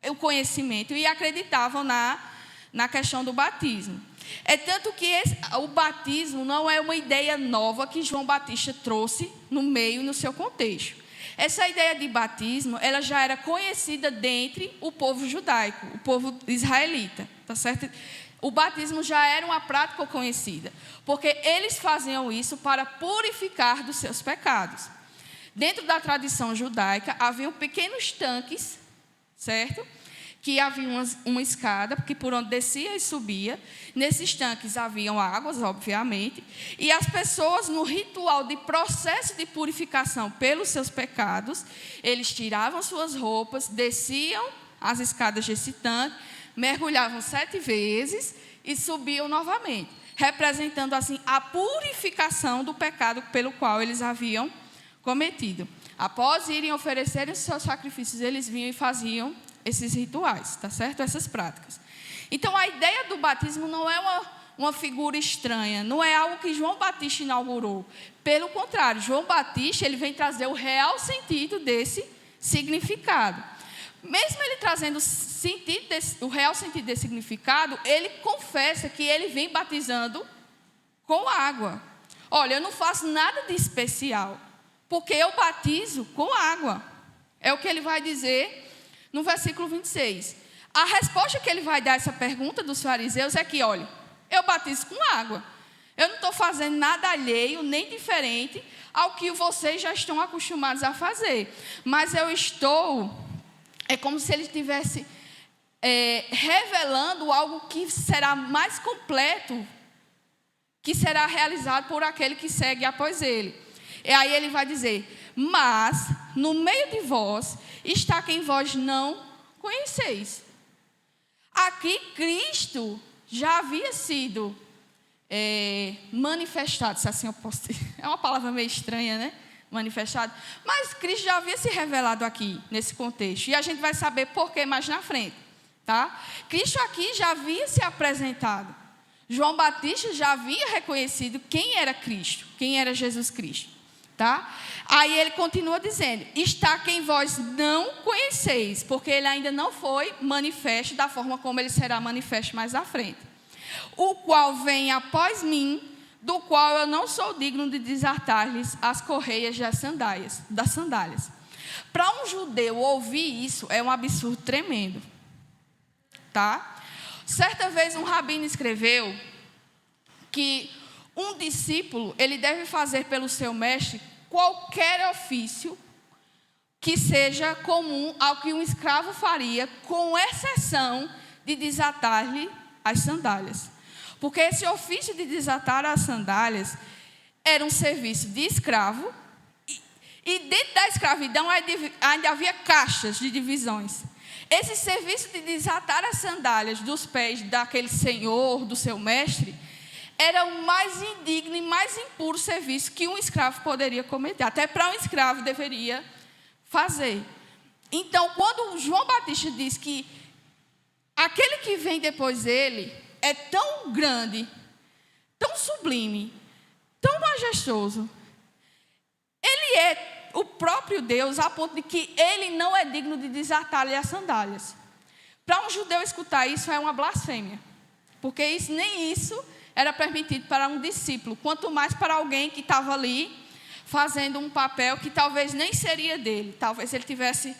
o conhecimento e acreditavam na questão do batismo. É tanto que o batismo não é uma ideia nova que João Batista trouxe no meio, no seu contexto. Essa ideia de batismo, ela já era conhecida dentre o povo judaico, o povo israelita, tá certo? O batismo já era uma prática conhecida, porque eles faziam isso para purificar dos seus pecados. Dentro da tradição judaica, haviam pequenos tanques, certo? Que havia uma escada, que por onde descia e subia. Nesses tanques haviam águas, obviamente. E as pessoas, no ritual de processo de purificação pelos seus pecados, eles tiravam suas roupas, desciam as escadas desse tanque, mergulhavam 7 vezes e subiam novamente, representando assim a purificação do pecado pelo qual eles haviam cometido. Após irem oferecerem os seus sacrifícios, eles vinham e faziam esses rituais, tá certo? Essas práticas. Então, a ideia do batismo não é uma figura estranha, não é algo que João Batista inaugurou. Pelo contrário, João Batista ele vem trazer o real sentido desse significado. Mesmo ele trazendo o real sentido desse significado, ele confessa que ele vem batizando com água. Olha, eu não faço nada de especial, porque eu batizo com água. É o que ele vai dizer no versículo 26. A resposta que ele vai dar a essa pergunta dos fariseus é que, olha, eu batizo com água. Eu não estou fazendo nada alheio, nem diferente ao que vocês já estão acostumados a fazer. Mas eu estou... É como se ele estivesse revelando algo que será mais completo, que será realizado por aquele que segue após ele. E aí ele vai dizer, mas no meio de vós está quem vós não conheceis. Aqui Cristo já havia sido manifestado, se assim eu posso dizer. É uma palavra meio estranha, né? Manifestado. Mas Cristo já havia se revelado aqui, nesse contexto. E a gente vai saber por que mais na frente. Tá? Cristo aqui já havia se apresentado. João Batista já havia reconhecido quem era Cristo, quem era Jesus Cristo. Tá? Aí ele continua dizendo, está quem vós não conheceis, porque ele ainda não foi manifesto da forma como ele será manifesto mais à frente. O qual vem após mim, do qual eu não sou digno de desatar-lhes as correias das sandálias. Para um judeu ouvir isso é um absurdo tremendo. Tá? Certa vez um rabino escreveu que um discípulo ele deve fazer pelo seu mestre qualquer ofício que seja comum ao que um escravo faria, com exceção de desatar-lhe as sandálias. Porque esse ofício de desatar as sandálias era um serviço de escravo e dentro da escravidão ainda havia caixas de divisões. Esse serviço de desatar as sandálias dos pés daquele senhor, do seu mestre, era o mais indigno e mais impuro serviço que um escravo poderia cometer. Até para um escravo deveria fazer. Então, quando João Batista diz que aquele que vem depois dele é tão grande, tão sublime, tão majestoso, ele é o próprio Deus, a ponto de que ele não é digno de desatar-lhe as sandálias. Para um judeu escutar isso é uma blasfêmia, porque nem isso era permitido para um discípulo, quanto mais para alguém que estava ali fazendo um papel que talvez nem seria dele, talvez ele tivesse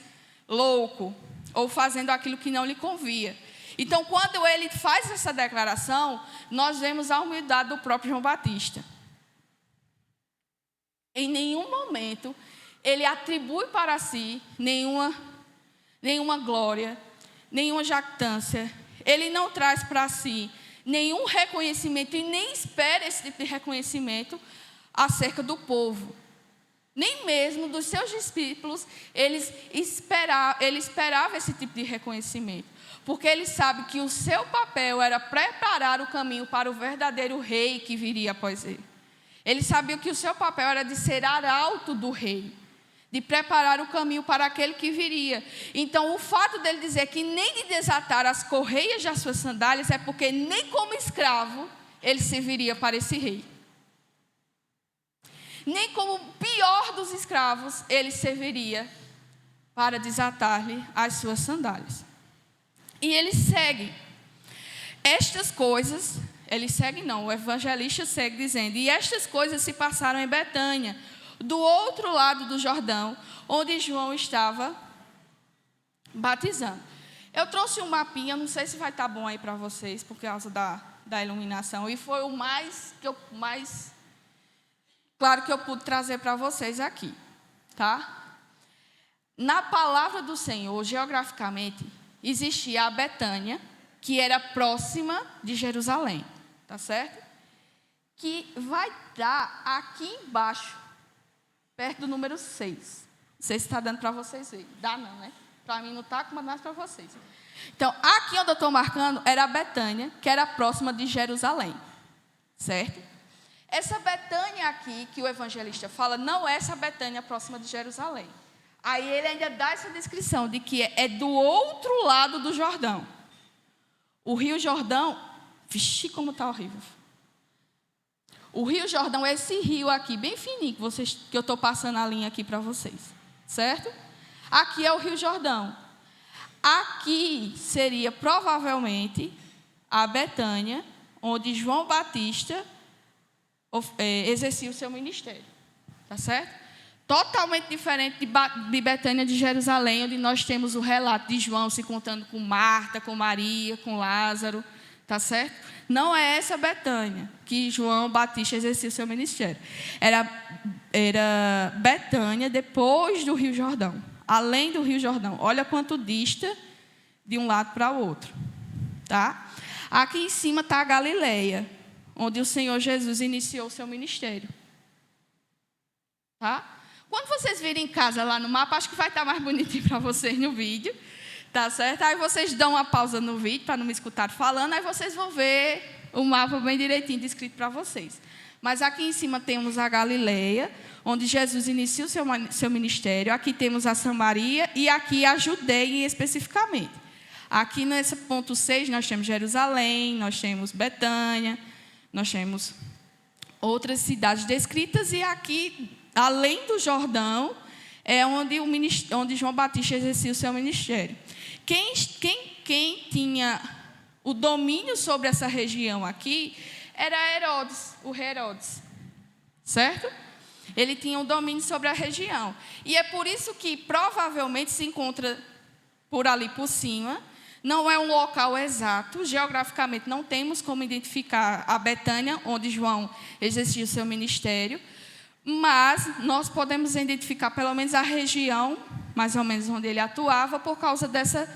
louco ou fazendo aquilo que não lhe convia. Então, quando ele faz essa declaração, nós vemos a humildade do próprio João Batista. Em nenhum momento ele atribui para si nenhuma glória, nenhuma jactância. Ele não traz para si nenhum reconhecimento e nem espera esse tipo de reconhecimento acerca do povo. Nem mesmo dos seus discípulos ele esperava esse tipo de reconhecimento. Porque ele sabe que o seu papel era preparar o caminho para o verdadeiro rei que viria após ele. Ele sabia que o seu papel era de ser arauto do rei, de preparar o caminho para aquele que viria. Então, o fato dele dizer que nem de desatar as correias das suas sandálias é porque nem como escravo ele serviria para esse rei. Nem como o pior dos escravos ele serviria para desatar-lhe as suas sandálias. E ele segue. Estas coisas, o evangelista segue dizendo, e estas coisas se passaram em Betânia, do outro lado do Jordão, onde João estava batizando. Eu trouxe um mapinha, não sei se vai estar bom aí para vocês, por causa da iluminação, e foi o mais claro que eu pude trazer para vocês aqui. tá? Na palavra do Senhor, geograficamente, existia a Betânia, que era próxima de Jerusalém, tá certo? Que vai dar aqui embaixo, perto do número 6. Não sei se está dando para vocês verem. Dá não, né? Para mim não está, mas para vocês. Então, aqui onde eu estou marcando era a Betânia, que era próxima de Jerusalém, certo? Essa Betânia aqui, que o evangelista fala, não é essa Betânia próxima de Jerusalém. Aí ele ainda dá essa descrição de que é do outro lado do Jordão. O Rio Jordão, vixe, como está horrível. O Rio Jordão é esse rio aqui, bem fininho, que eu estou passando a linha aqui para vocês, certo? Aqui é o Rio Jordão. Aqui seria provavelmente a Betânia, onde João Batista exercia o seu ministério, tá certo? Totalmente diferente de Betânia de Jerusalém, onde nós temos o relato de João se contando com Marta, com Maria, com Lázaro, tá certo? Não é essa Betânia que João Batista exercia o seu ministério. Era Betânia depois do Rio Jordão, além do Rio Jordão. Olha quanto dista de um lado para o outro, tá? Aqui em cima está a Galileia, onde o Senhor Jesus iniciou o seu ministério, tá? Quando vocês virem em casa lá no mapa, acho que vai estar mais bonitinho para vocês no vídeo, tá certo? Aí vocês dão uma pausa no vídeo para não me escutar falando, aí vocês vão ver o mapa bem direitinho descrito para vocês. Mas aqui em cima temos a Galileia, onde Jesus inicia o seu ministério. Aqui temos a Samaria e aqui a Judeia especificamente. Aqui nesse ponto 6 nós temos Jerusalém, nós temos Betânia, nós temos outras cidades descritas e aqui, além do Jordão, é onde João Batista exercia o seu ministério. Quem tinha o domínio sobre essa região aqui era Herodes, o rei Herodes, certo? Ele tinha o domínio sobre a região. E é por isso que provavelmente se encontra por ali por cima. Não é um local exato, geograficamente não temos como identificar a Betânia, onde João exercia o seu ministério, mas nós podemos identificar pelo menos a região, mais ou menos onde ele atuava, por causa dessa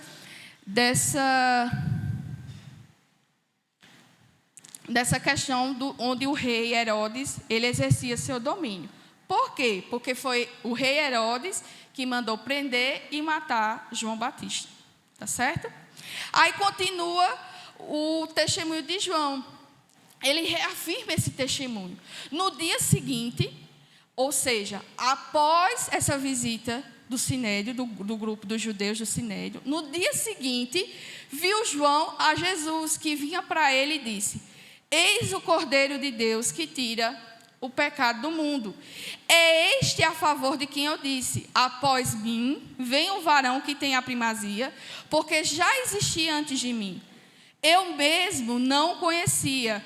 questão onde o rei Herodes ele exercia seu domínio. Por quê? Porque foi o rei Herodes que mandou prender e matar João Batista. Tá certo? Aí continua o testemunho de João. Ele reafirma esse testemunho. No dia seguinte, ou seja, após essa visita do Sinédrio, do grupo dos judeus do Sinédrio, no dia seguinte, viu João a Jesus, que vinha para ele e disse: Eis o Cordeiro de Deus que tira o pecado do mundo. É este a favor de quem eu disse: após mim vem um varão que tem a primazia, porque já existia antes de mim. Eu mesmo não o conhecia,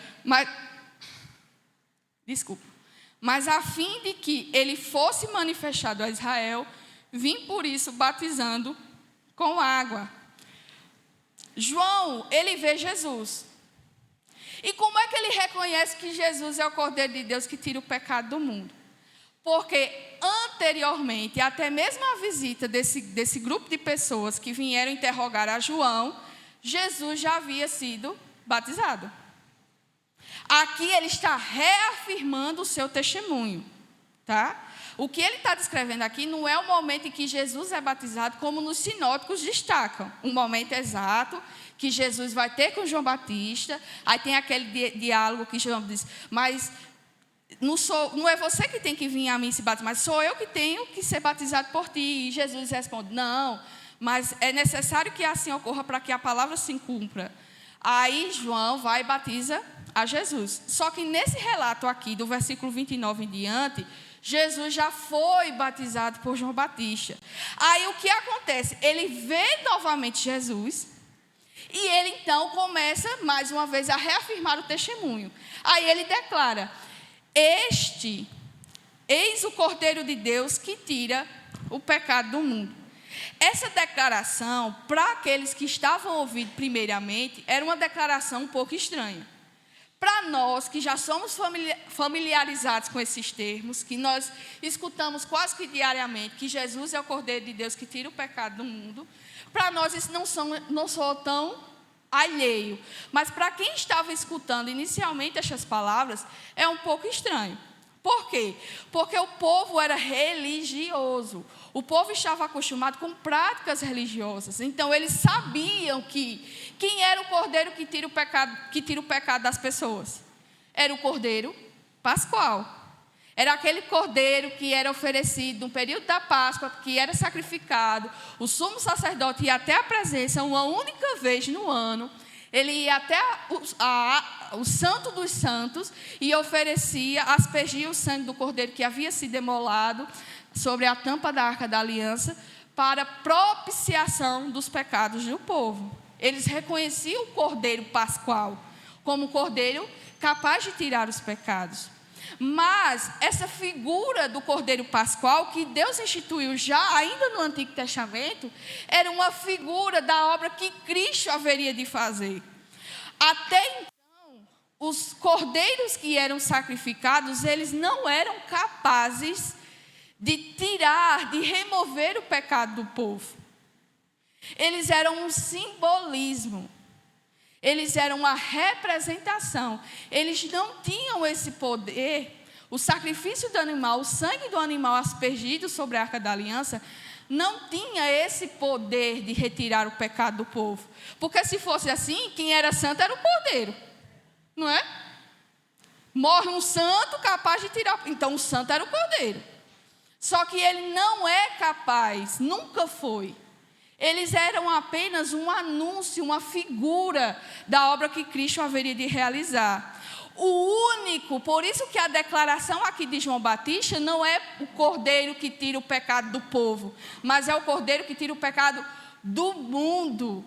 mas a fim de que ele fosse manifestado a Israel, vim por isso batizando com água. João, ele vê Jesus. E como é que ele reconhece que Jesus é o Cordeiro de Deus que tira o pecado do mundo? Porque anteriormente, até mesmo a visita desse grupo de pessoas que vieram interrogar a João, Jesus já havia sido batizado. Aqui ele está reafirmando o seu testemunho, tá? O que ele está descrevendo aqui não é o momento em que Jesus é batizado, como nos sinóticos destacam. Um momento exato que Jesus vai ter com João Batista. Aí tem aquele diálogo que João diz: mas não é você que tem que vir a mim se batizar, mas sou eu que tenho que ser batizado por ti. E Jesus responde: não, mas é necessário que assim ocorra para que a palavra se cumpra. Aí João vai e batiza a Jesus. Só que nesse relato aqui, do versículo 29 em diante, Jesus já foi batizado por João Batista. Aí o que acontece? Ele vê novamente Jesus e ele então começa mais uma vez a reafirmar o testemunho. Aí ele declara: eis o Cordeiro de Deus que tira o pecado do mundo. Essa declaração, para aqueles que estavam ouvindo primeiramente, era uma declaração um pouco estranha. Para nós que já somos familiarizados com esses termos, que nós escutamos quase que diariamente, que Jesus é o Cordeiro de Deus que tira o pecado do mundo, para nós isso não soa tão alheio. Mas para quem estava escutando inicialmente essas palavras, é um pouco estranho. Por quê? Porque o povo era religioso. O povo estava acostumado com práticas religiosas. Então, eles sabiam quem era o cordeiro que tira o pecado das pessoas. Era o cordeiro pascual. Era aquele cordeiro que era oferecido no período da Páscoa, que era sacrificado. O sumo sacerdote ia até a presença uma única vez no ano. Ele ia até o Santo dos Santos e oferecia, aspergia o sangue do cordeiro que havia sido imolado sobre a tampa da Arca da Aliança para propiciação dos pecados do povo. Eles reconheciam o cordeiro pascual como o cordeiro capaz de tirar os pecados. Mas essa figura do cordeiro pascual que Deus instituiu já ainda no Antigo Testamento era uma figura da obra que Cristo haveria de fazer. Até então, os cordeiros que eram sacrificados, eles não eram capazes de tirar, de remover o pecado do povo. Eles eram um simbolismo. Eles eram uma representação. Eles não tinham esse poder. O sacrifício do animal, o sangue do animal aspergido sobre a Arca da Aliança, não tinha esse poder de retirar o pecado do povo. Porque se fosse assim, quem era santo era o cordeiro. Não é? Morre um santo capaz de tirar. Então o santo era o cordeiro. Só que ele não é capaz, nunca foi. Eles eram apenas um anúncio, uma figura da obra que Cristo haveria de realizar. O único, por isso que a declaração aqui de João Batista não é o cordeiro que tira o pecado do povo, mas é o cordeiro que tira o pecado do mundo.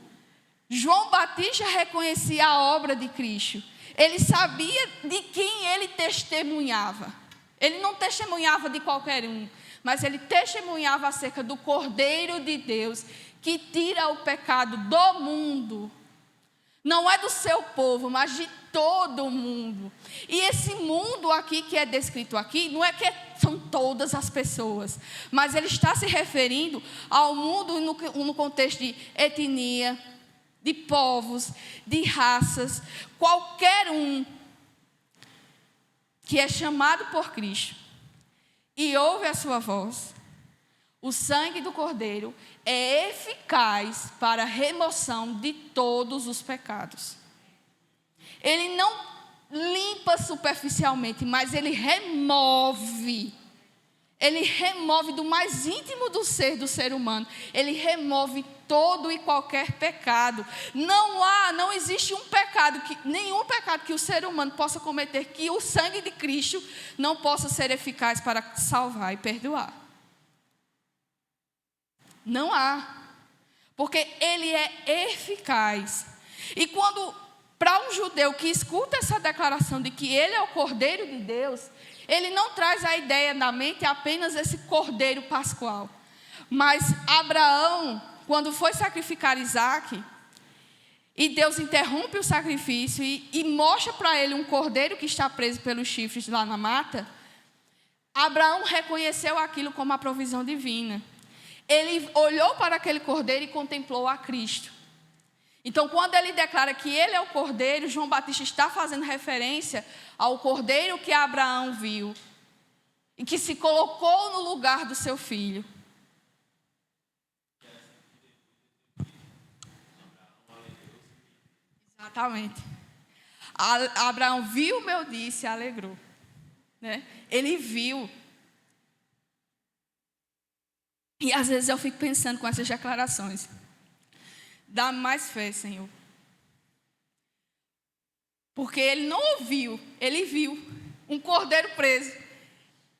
João Batista reconhecia a obra de Cristo. Ele sabia de quem ele testemunhava. Ele não testemunhava de qualquer um, mas ele testemunhava acerca do Cordeiro de Deus que tira o pecado do mundo. Não é do seu povo, mas de todo o mundo. E esse mundo aqui que é descrito aqui, não é que são todas as pessoas, mas ele está se referindo ao mundo no contexto de etnia, de povos, de raças, qualquer um que é chamado por Cristo e ouve a sua voz. O sangue do Cordeiro é eficaz para a remoção de todos os pecados. Ele não limpa superficialmente, mas ele remove. Ele remove do mais íntimo do ser humano. Ele remove todo e qualquer pecado. Não existe nenhum pecado que o ser humano possa cometer que o sangue de Cristo não possa ser eficaz para salvar e perdoar. Não há, porque ele é eficaz. E para um judeu que escuta essa declaração de que ele é o Cordeiro de Deus, ele não traz a ideia na mente apenas esse Cordeiro pascual. Mas Abraão, quando foi sacrificar Isaque, e Deus interrompe o sacrifício e mostra para ele um cordeiro que está preso pelos chifres lá na mata, Abraão reconheceu aquilo como a provisão divina. Ele olhou para aquele cordeiro e contemplou a Cristo. Então, quando ele declara que ele é o cordeiro, João Batista está fazendo referência ao cordeiro que Abraão viu e que se colocou no lugar do seu filho. Exatamente. Abraão viu o meu dia e se alegrou. Né? Ele viu. E às vezes eu fico pensando com essas declarações. Dá-me mais fé, Senhor. Porque ele não ouviu, ele viu um cordeiro preso.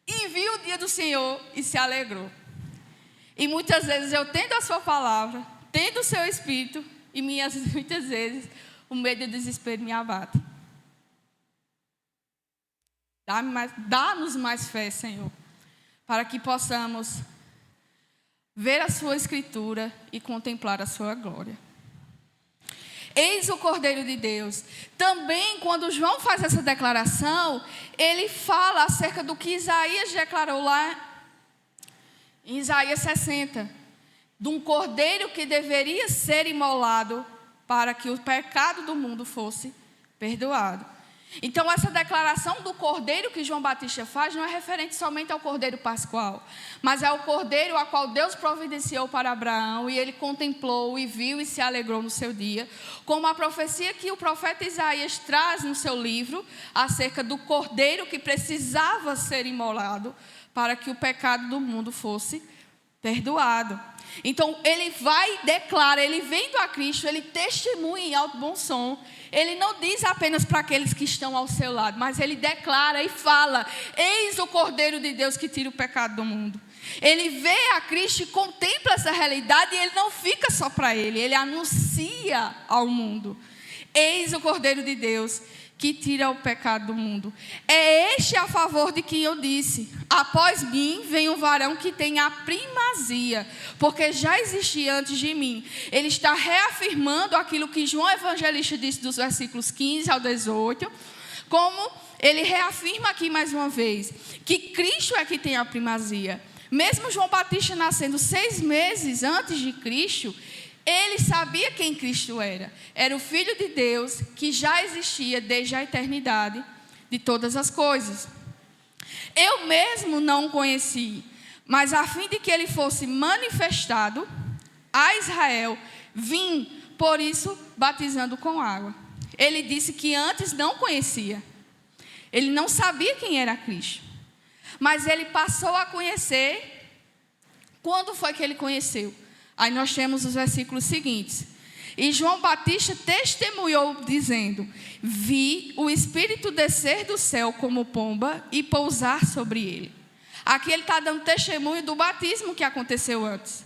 E viu o dia do Senhor e se alegrou. E muitas vezes eu tendo a sua palavra, tendo o seu espírito, e muitas vezes o medo e o desespero me abatem. Dá-nos mais fé, Senhor, para que possamos ver a sua escritura e contemplar a sua glória. Eis o Cordeiro de Deus. Também, quando João faz essa declaração, ele fala acerca do que Isaías declarou lá em Isaías 60, de um cordeiro que deveria ser imolado para que o pecado do mundo fosse perdoado. Então, essa declaração do cordeiro que João Batista faz não é referente somente ao cordeiro pascual, mas é o cordeiro a qual Deus providenciou para Abraão, e ele contemplou e viu e se alegrou no seu dia, como a profecia que o profeta Isaías traz no seu livro, acerca do cordeiro que precisava ser imolado para que o pecado do mundo fosse perdoado. Então, ele vai e declara, ele vendo a Cristo, ele testemunha em alto bom som. Ele não diz apenas para aqueles que estão ao seu lado, mas ele declara e fala: eis o Cordeiro de Deus que tira o pecado do mundo. Ele vê a Cristo e contempla essa realidade, e ele não fica só para ele anuncia ao mundo: eis o Cordeiro de Deus que tira o pecado do mundo. É este a favor de quem eu disse: após mim vem um varão que tem a primazia, porque já existia antes de mim. Ele está reafirmando aquilo que João Evangelista disse dos versículos 15 ao 18, como ele reafirma aqui mais uma vez, que Cristo é que tem a primazia. Mesmo João Batista nascendo 6 meses antes de Cristo, ele sabia quem Cristo era. Era o Filho de Deus que já existia desde a eternidade de todas as coisas. Eu mesmo não o conheci, mas a fim de que ele fosse manifestado a Israel, vim, por isso, batizando com água. Ele disse que antes não conhecia. Ele não sabia quem era Cristo. Mas ele passou a conhecer. Quando foi que ele conheceu? Aí nós temos os versículos seguintes. E João Batista testemunhou dizendo: vi o Espírito descer do céu como pomba e pousar sobre ele. Aqui ele está dando testemunho do batismo que aconteceu antes.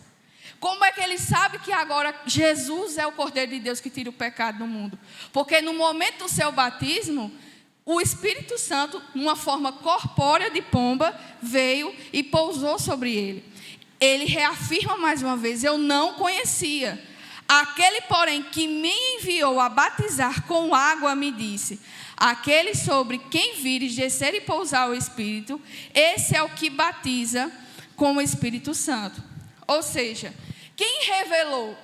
Como é que ele sabe que agora Jesus é o Cordeiro de Deus que tira o pecado do mundo? Porque no momento do seu batismo, o Espírito Santo, numa forma corpórea de pomba, veio e pousou sobre ele. Ele reafirma mais uma vez: eu não conhecia. Aquele, porém, que me enviou a batizar com água, me disse: aquele sobre quem vires descer e pousar o Espírito, esse é o que batiza com o Espírito Santo. Ou seja, quem revelou?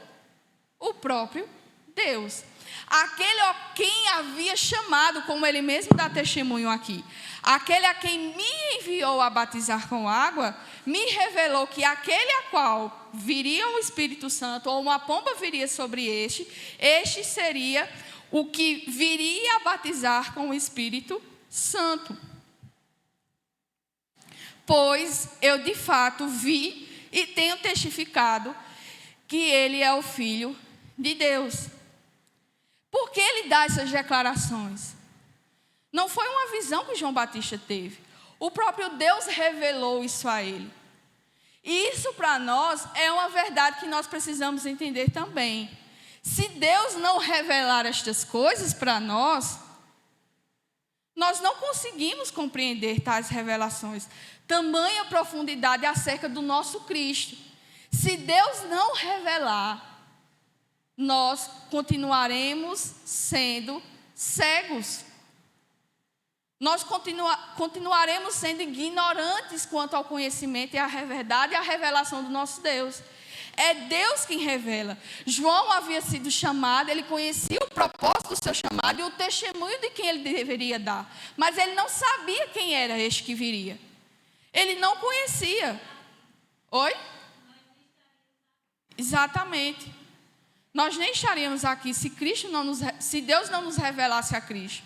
O próprio Deus. Aquele a quem havia chamado, como ele mesmo dá testemunho aqui. Aquele a quem me enviou a batizar com água, me revelou que aquele a qual viria o Espírito Santo, ou uma pomba viria sobre este seria o que viria a batizar com o Espírito Santo. Pois eu de fato vi e tenho testificado que ele é o Filho de Deus. Por que ele dá essas declarações? Não foi uma visão que João Batista teve. O próprio Deus revelou isso a ele. E isso para nós é uma verdade que nós precisamos entender também. Se Deus não revelar estas coisas para nós, nós não conseguimos compreender tais revelações. Tamanha profundidade acerca do nosso Cristo. Se Deus não revelar, nós continuaremos sendo cegos. Nós continuaremos sendo ignorantes quanto ao conhecimento e à verdade e à revelação do nosso Deus. É Deus quem revela. João havia sido chamado, ele conhecia o propósito do seu chamado e o testemunho de quem ele deveria dar. Mas ele não sabia quem era este que viria. Ele não conhecia. Oi? Exatamente. Nós nem estaríamos aqui se Deus não nos revelasse a Cristo.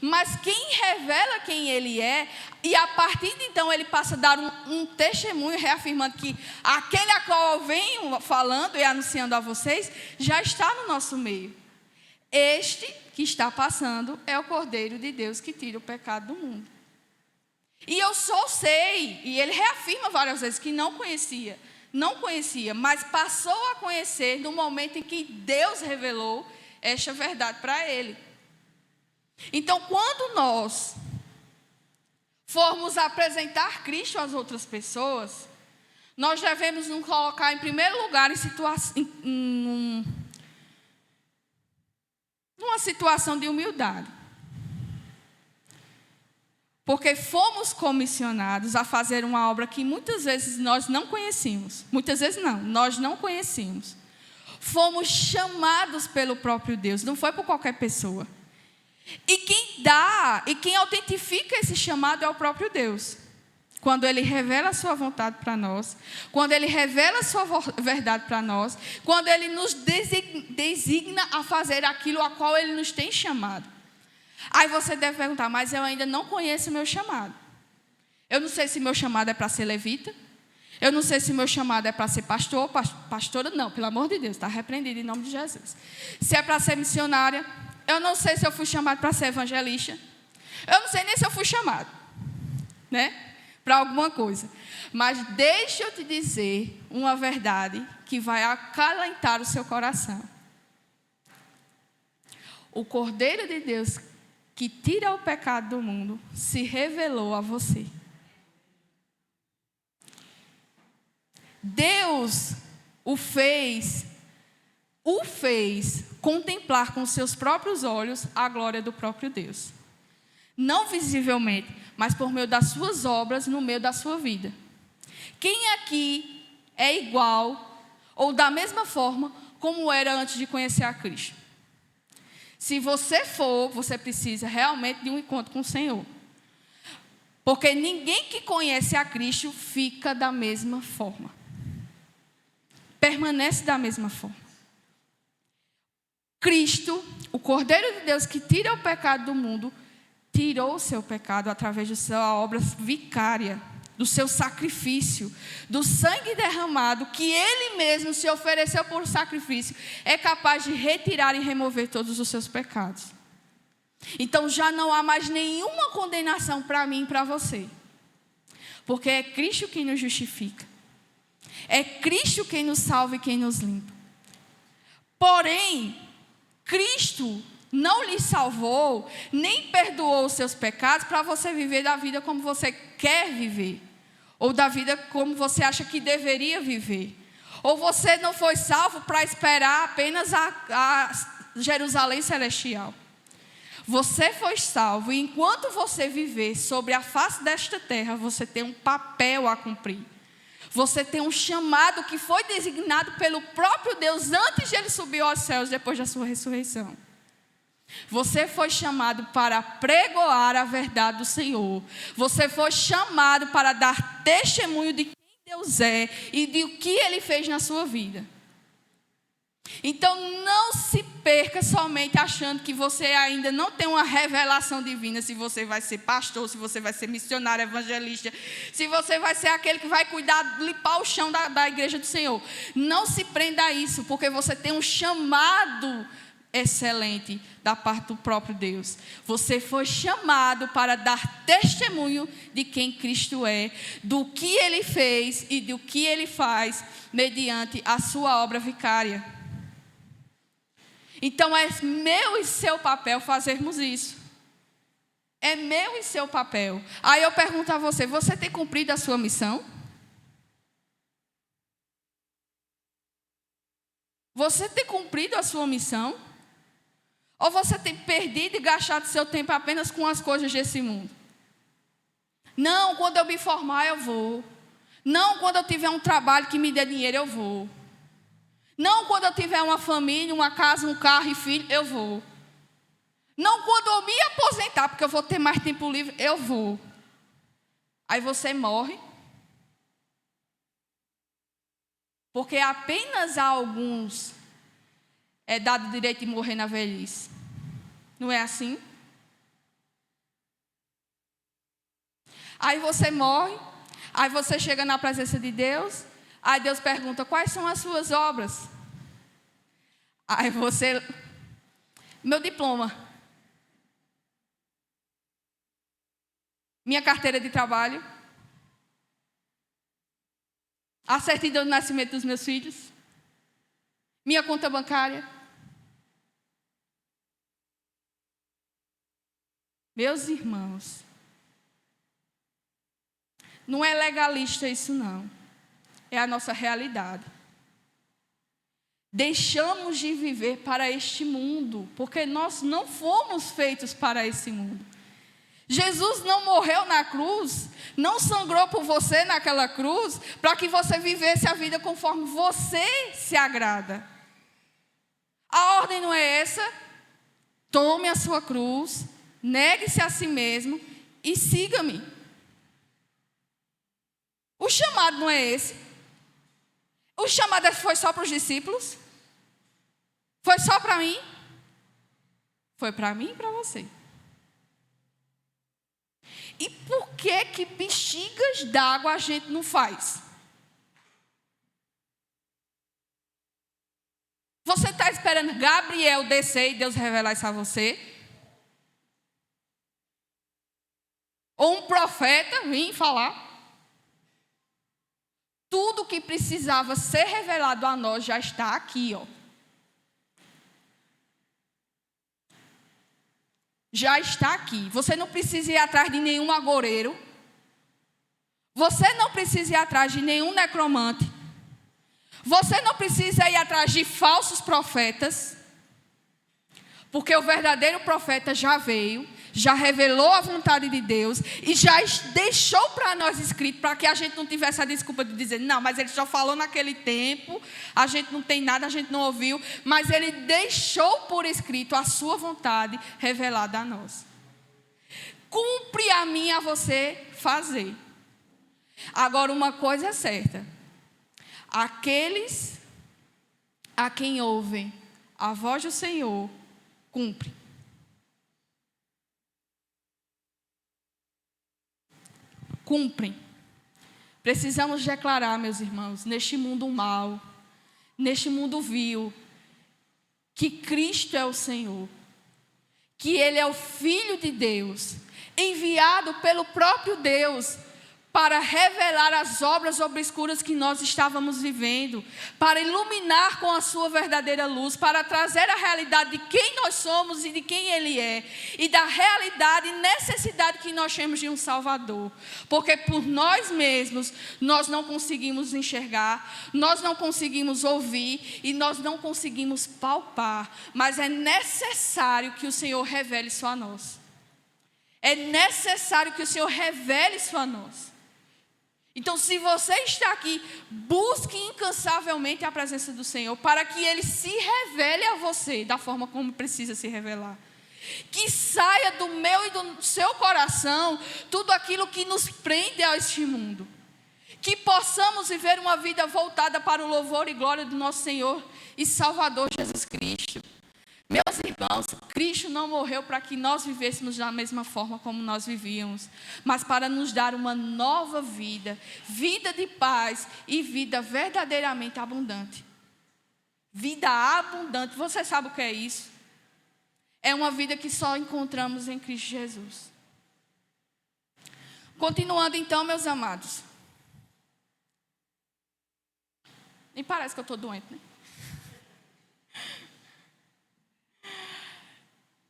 Mas quem revela quem Ele é, e a partir de então ele passa a dar um testemunho, reafirmando que aquele a qual eu venho falando e anunciando a vocês, já está no nosso meio. Este que está passando é o Cordeiro de Deus que tira o pecado do mundo. E eu só sei, e ele reafirma várias vezes que não conhecia, mas passou a conhecer no momento em que Deus revelou esta verdade para ele. Então, quando nós formos apresentar Cristo às outras pessoas, nós devemos nos colocar em primeiro lugar numa situação de humildade. Porque fomos comissionados a fazer uma obra que muitas vezes nós não conhecíamos. Muitas vezes não, nós não conhecíamos. Fomos chamados pelo próprio Deus, não foi por qualquer pessoa. E quem dá, e quem autentifica esse chamado é o próprio Deus. Quando Ele revela a sua vontade para nós, quando Ele revela a sua verdade para nós, quando Ele nos designa a fazer aquilo a qual Ele nos tem chamado. Aí você deve perguntar, mas eu ainda não conheço o meu chamado. Eu não sei se meu chamado é para ser levita. Eu não sei se meu chamado é para ser pastor, pastora não, pelo amor de Deus, está repreendido em nome de Jesus. Se é para ser missionária, eu não sei se eu fui chamado para ser evangelista. Eu não sei nem se eu fui chamado, né, para alguma coisa. Mas deixa eu te dizer uma verdade que vai acalentar o seu coração. O Cordeiro de Deus que tira o pecado do mundo se revelou a você. Deus o fez contemplar com seus próprios olhos a glória do próprio Deus. Não visivelmente, mas por meio das suas obras no meio da sua vida. Quem aqui é igual ou da mesma forma como era antes de conhecer a Cristo? Se você for, você precisa realmente de um encontro com o Senhor. Porque ninguém que conhece a Cristo fica da mesma forma. Permanece da mesma forma. Cristo, o Cordeiro de Deus que tira o pecado do mundo, tirou o seu pecado através da sua obra vicária, do seu sacrifício, do sangue derramado, que Ele mesmo se ofereceu por sacrifício, é capaz de retirar e remover todos os seus pecados. Então já não há mais nenhuma condenação para mim e para você. Porque é Cristo quem nos justifica. É Cristo quem nos salva e quem nos limpa. Porém, Cristo não lhe salvou, nem perdoou os seus pecados para você viver da vida como você quer viver. Ou da vida como você acha que deveria viver. Ou você não foi salvo para esperar apenas a Jerusalém celestial. Você foi salvo e enquanto você viver sobre a face desta terra, você tem um papel a cumprir. Você tem um chamado que foi designado pelo próprio Deus antes de Ele subir aos céus, depois da sua ressurreição. Você foi chamado para pregoar a verdade do Senhor. Você foi chamado para dar testemunho de quem Deus é e de o que Ele fez na sua vida. Então não se perca somente achando que você ainda não tem uma revelação divina, se você vai ser pastor, se você vai ser missionário, evangelista, se você vai ser aquele que vai cuidar, limpar o chão da igreja do Senhor. Não se prenda a isso, porque você tem um chamado excelente da parte do próprio Deus. Você foi chamado para dar testemunho de quem Cristo é, do que Ele fez e do que Ele faz mediante a sua obra vicária. Então é meu e seu papel fazermos isso. É meu e seu papel. Aí eu pergunto a você, você tem cumprido a sua missão? Você tem cumprido a sua missão? Ou você tem perdido e gastado seu tempo apenas com as coisas desse mundo? Não, quando eu me formar eu vou. Não, quando eu tiver um trabalho que me dê dinheiro eu vou. Não, quando eu tiver uma família, uma casa, um carro e filho, eu vou. Não, quando eu me aposentar, porque eu vou ter mais tempo livre, eu vou. Aí você morre. Porque apenas a alguns é dado o direito de morrer na velhice. Não é assim? Aí você morre, aí você chega na presença de Deus, aí Deus pergunta, quais são as suas obras? Aí você, meu diploma, minha carteira de trabalho, a certidão de nascimento dos meus filhos, minha conta bancária. Meus irmãos, não é legalista isso não, é a nossa realidade. deixamos de viver para este mundo, porque nós não fomos feitos para esse mundo. Jesus não morreu na cruz, não sangrou por você naquela cruz, para que você vivesse a vida conforme você se agrada. A ordem não é essa? Tome a sua cruz, negue-se a si mesmo e siga-me. O chamado não é esse? O chamado foi só para os discípulos? Foi só para mim? Foi para mim e para você. E por que bexigas d'água a gente não faz? Você está esperando Gabriel descer e Deus revelar isso a você? Ou um profeta vir falar? Tudo que precisava ser revelado a nós já está aqui, ó. Já está aqui. Você não precisa ir atrás de nenhum agoureiro. Você não precisa ir atrás de nenhum necromante. Você não precisa ir atrás de falsos profetas. Porque o verdadeiro profeta já veio, já revelou a vontade de Deus e já deixou para nós escrito, para que a gente não tivesse a desculpa de dizer, não, mas ele só falou naquele tempo, a gente não tem nada, a gente não ouviu, mas ele deixou por escrito a sua vontade revelada a nós. Cumpre a mim e a você fazer. Agora, uma coisa é certa, aqueles a quem ouvem a voz do Senhor, cumpre. Cumprem. Precisamos declarar, meus irmãos, neste mundo mal, neste mundo vil, que Cristo é o Senhor, que Ele é o Filho de Deus, enviado pelo próprio Deus para revelar as obras obscuras que nós estávamos vivendo, para iluminar com a sua verdadeira luz, para trazer a realidade de quem nós somos e de quem Ele é, e da realidade e necessidade que nós temos de um Salvador, porque por nós mesmos nós não conseguimos enxergar, nós não conseguimos ouvir e nós não conseguimos palpar, mas é necessário que o Senhor revele isso a nós. É necessário que o Senhor revele isso a nós. Então, se você está aqui, busque incansavelmente a presença do Senhor, para que Ele se revele a você da forma como precisa se revelar. Que saia do meu e do seu coração tudo aquilo que nos prende a este mundo. Que possamos viver uma vida voltada para o louvor e glória do nosso Senhor e Salvador Jesus Cristo. Meus irmãos, Cristo não morreu para que nós vivêssemos da mesma forma como nós vivíamos, mas para nos dar uma nova vida, vida de paz e vida verdadeiramente abundante. Vida abundante, você sabe o que é isso? É uma vida que só encontramos em Cristo Jesus. Continuando então, meus amados. Nem parece que eu estou doente, né?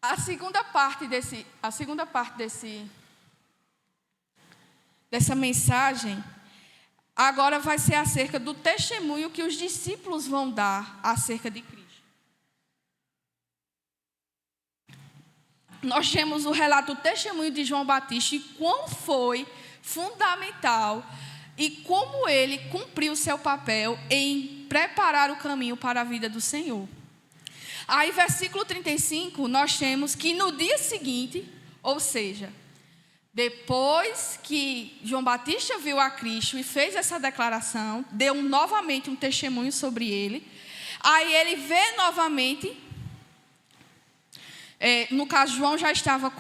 A segunda parte dessa mensagem agora vai ser acerca do testemunho que os discípulos vão dar acerca de Cristo. Nós temos o relato, o testemunho de João Batista e quão foi fundamental e como ele cumpriu seu papel em preparar o caminho para a vida do Senhor. Aí, versículo 35, nós temos que no dia seguinte, ou seja, depois que João Batista viu a Cristo e fez essa declaração, deu novamente um testemunho sobre ele, aí ele vê novamente, no caso João já estava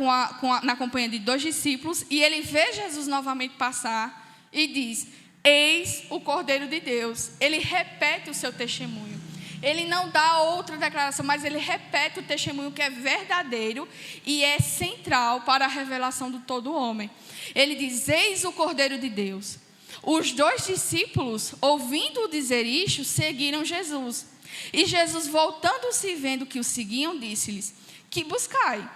na companhia de 2 discípulos, e ele vê Jesus novamente passar e diz, eis o Cordeiro de Deus. Ele repete o seu testemunho. Ele não dá outra declaração, mas ele repete o testemunho que é verdadeiro e é central para a revelação de todo homem. Ele diz, eis o Cordeiro de Deus. Os 2 discípulos, ouvindo-o dizer isto, seguiram Jesus. E Jesus, voltando-se e vendo que o seguiam, disse-lhes, que buscai?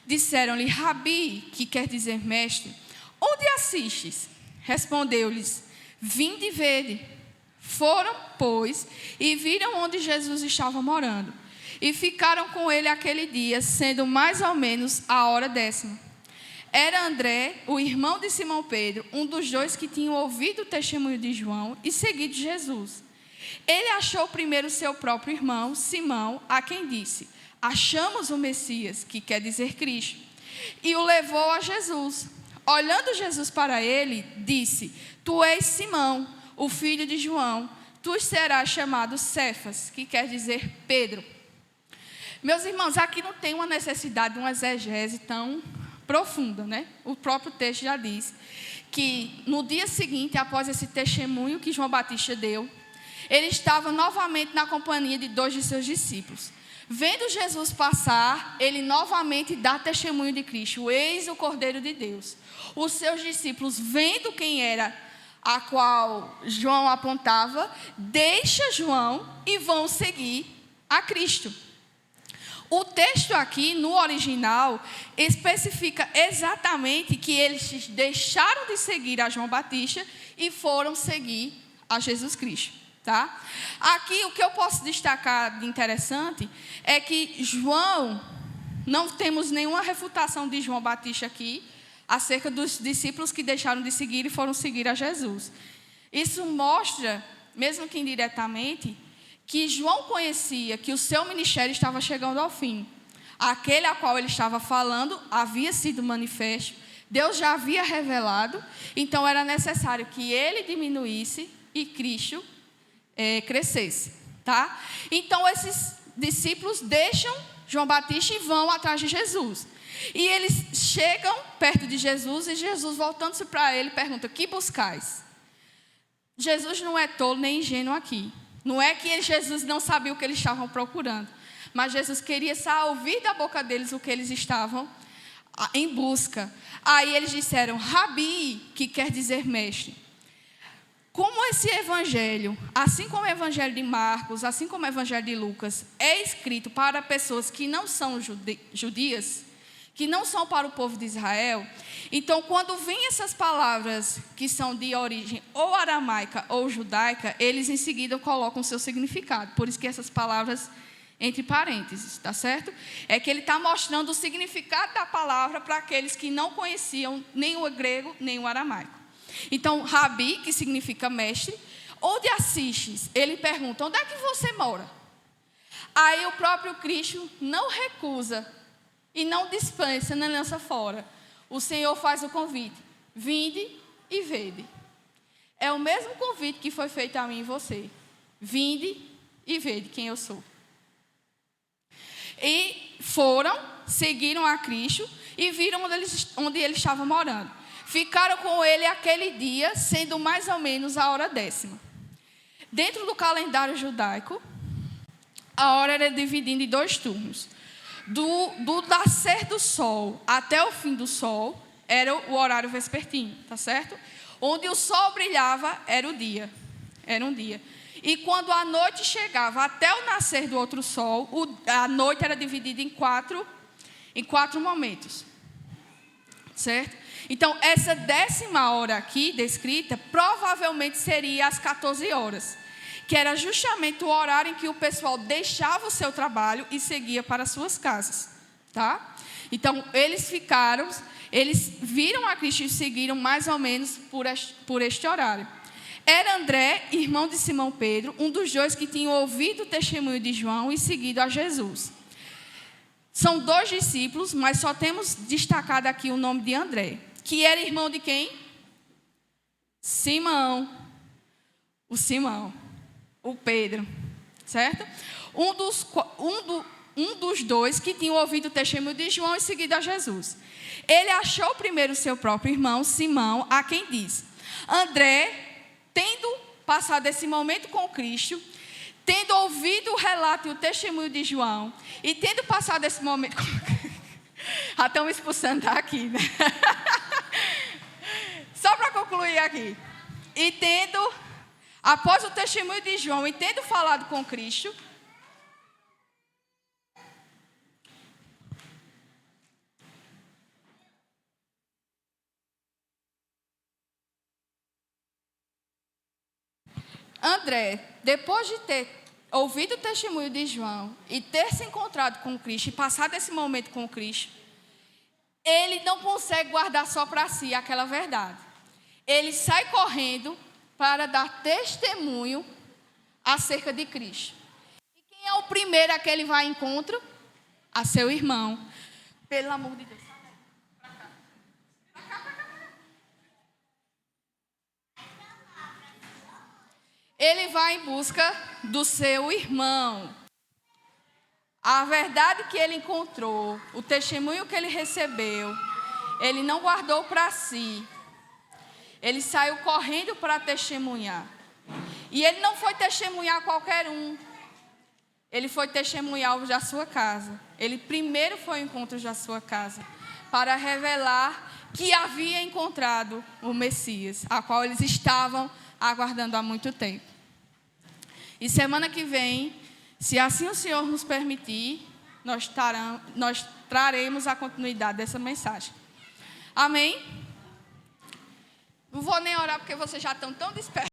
Disseram-lhe, Rabi, que quer dizer mestre, onde assistes? Respondeu-lhes, vinde e vede. Foram, pois, e viram onde Jesus estava morando, e ficaram com ele aquele dia, sendo mais ou menos a hora 10. Era André, o irmão de Simão Pedro, um dos dois que tinham ouvido o testemunho de João e seguido Jesus. Ele achou primeiro seu próprio irmão, Simão, a quem disse: achamos o Messias, que quer dizer Cristo, e o levou a Jesus. Olhando Jesus para ele, disse: tu és Simão, o filho de João, tu serás chamado Cefas, que quer dizer Pedro. Meus irmãos, aqui não tem uma necessidade de uma exegese tão profunda, né? O próprio texto já diz que no dia seguinte, após esse testemunho que João Batista deu, ele estava novamente na companhia de 2 de seus discípulos. Vendo Jesus passar, ele novamente dá testemunho de Cristo: eis o Cordeiro de Deus. Os seus discípulos, vendo quem era a qual João apontava, deixam João e vão seguir a Cristo. O texto aqui, no original, especifica exatamente que eles deixaram de seguir a João Batista e foram seguir a Jesus Cristo. Tá? Aqui, o que eu posso destacar de interessante é que João, não temos nenhuma refutação de João Batista aqui, acerca dos discípulos que deixaram de seguir e foram seguir a Jesus. Isso mostra, mesmo que indiretamente, que João conhecia que o seu ministério estava chegando ao fim. Aquele a qual ele estava falando havia sido manifesto, Deus já havia revelado, então era necessário que ele diminuísse e Cristo crescesse. Tá? Então esses discípulos deixam João Batista e vão atrás de Jesus. E eles chegam perto de Jesus e Jesus, voltando-se para ele, pergunta: que buscais? Jesus não é tolo nem ingênuo aqui. Não é que Jesus não sabia o que eles estavam procurando, mas Jesus queria só ouvir da boca deles o que eles estavam em busca. Aí eles disseram: Rabi, que quer dizer mestre. Como esse evangelho, assim como o evangelho de Marcos, assim como o evangelho de Lucas, é escrito para pessoas que não são judias, que não são para o povo de Israel, então quando vêm essas palavras que são de origem ou aramaica ou judaica, eles em seguida colocam o seu significado. Por isso que essas palavras entre parênteses, tá certo? É que ele está mostrando o significado da palavra para aqueles que não conheciam nem o grego nem o aramaico. Então, Rabi, que significa mestre, onde assistes? Ele pergunta: onde é que você mora? Aí o próprio Cristo não recusa e não dispensa, nem lança fora. O Senhor faz o convite: vinde e vede. É o mesmo convite que foi feito a mim e você: vinde e vede quem eu sou. E foram, seguiram a Cristo e viram onde ele estava morando. Ficaram com ele aquele dia, sendo mais ou menos a hora 10. Dentro do calendário judaico, a hora era dividida em 2 turnos. Do nascer do sol até o fim do sol, era o horário vespertino, tá certo? Onde o sol brilhava, era o dia. Era um dia. E quando a noite chegava até o nascer do outro sol, a noite era dividida em quatro momentos. Certo? Então, essa 10ª hora aqui descrita, provavelmente seria às 14 horas. Que era justamente o horário em que o pessoal deixava o seu trabalho e seguia para suas casas. Tá? Então, eles viram a Cristo e seguiram mais ou menos por este horário. Era André, irmão de Simão Pedro, um dos 2 que tinham ouvido o testemunho de João e seguido a Jesus. São 2 discípulos, mas só temos destacado aqui o nome de André, que era irmão de quem? Simão. O Pedro, certo? Um dos 2 que tinham ouvido o testemunho de João e seguido a Jesus. Ele achou primeiro seu próprio irmão, Simão, a quem disse: André, tendo passado esse momento com Cristo, tendo ouvido o relato e o testemunho de João, e tendo passado esse momento com... Já estão me expulsando daqui, né? Só para concluir aqui. E tendo, após o testemunho de João, e tendo falado com Cristo, André, depois de ter ouvido o testemunho de João e ter se encontrado com Cristo e passado esse momento com Cristo, ele não consegue guardar só para si aquela verdade. Ele sai correndo para dar testemunho acerca de Cristo. E quem é o primeiro a que ele vai ao encontro? A seu irmão. Pelo amor de Deus. Pra cá. Pra cá, pra cá, pra cá. Ele vai em busca do seu irmão. A verdade que ele encontrou, o testemunho que ele recebeu, ele não guardou para si. Ele saiu correndo para testemunhar. E ele não foi testemunhar qualquer um. Ele foi testemunhar os da sua casa. Ele primeiro foi ao encontro da sua casa para revelar que havia encontrado o Messias, a qual eles estavam aguardando há muito tempo. E semana que vem, se assim o Senhor nos permitir, nós traremos a continuidade dessa mensagem. Amém? Não vou nem orar porque vocês já estão tão dispersos.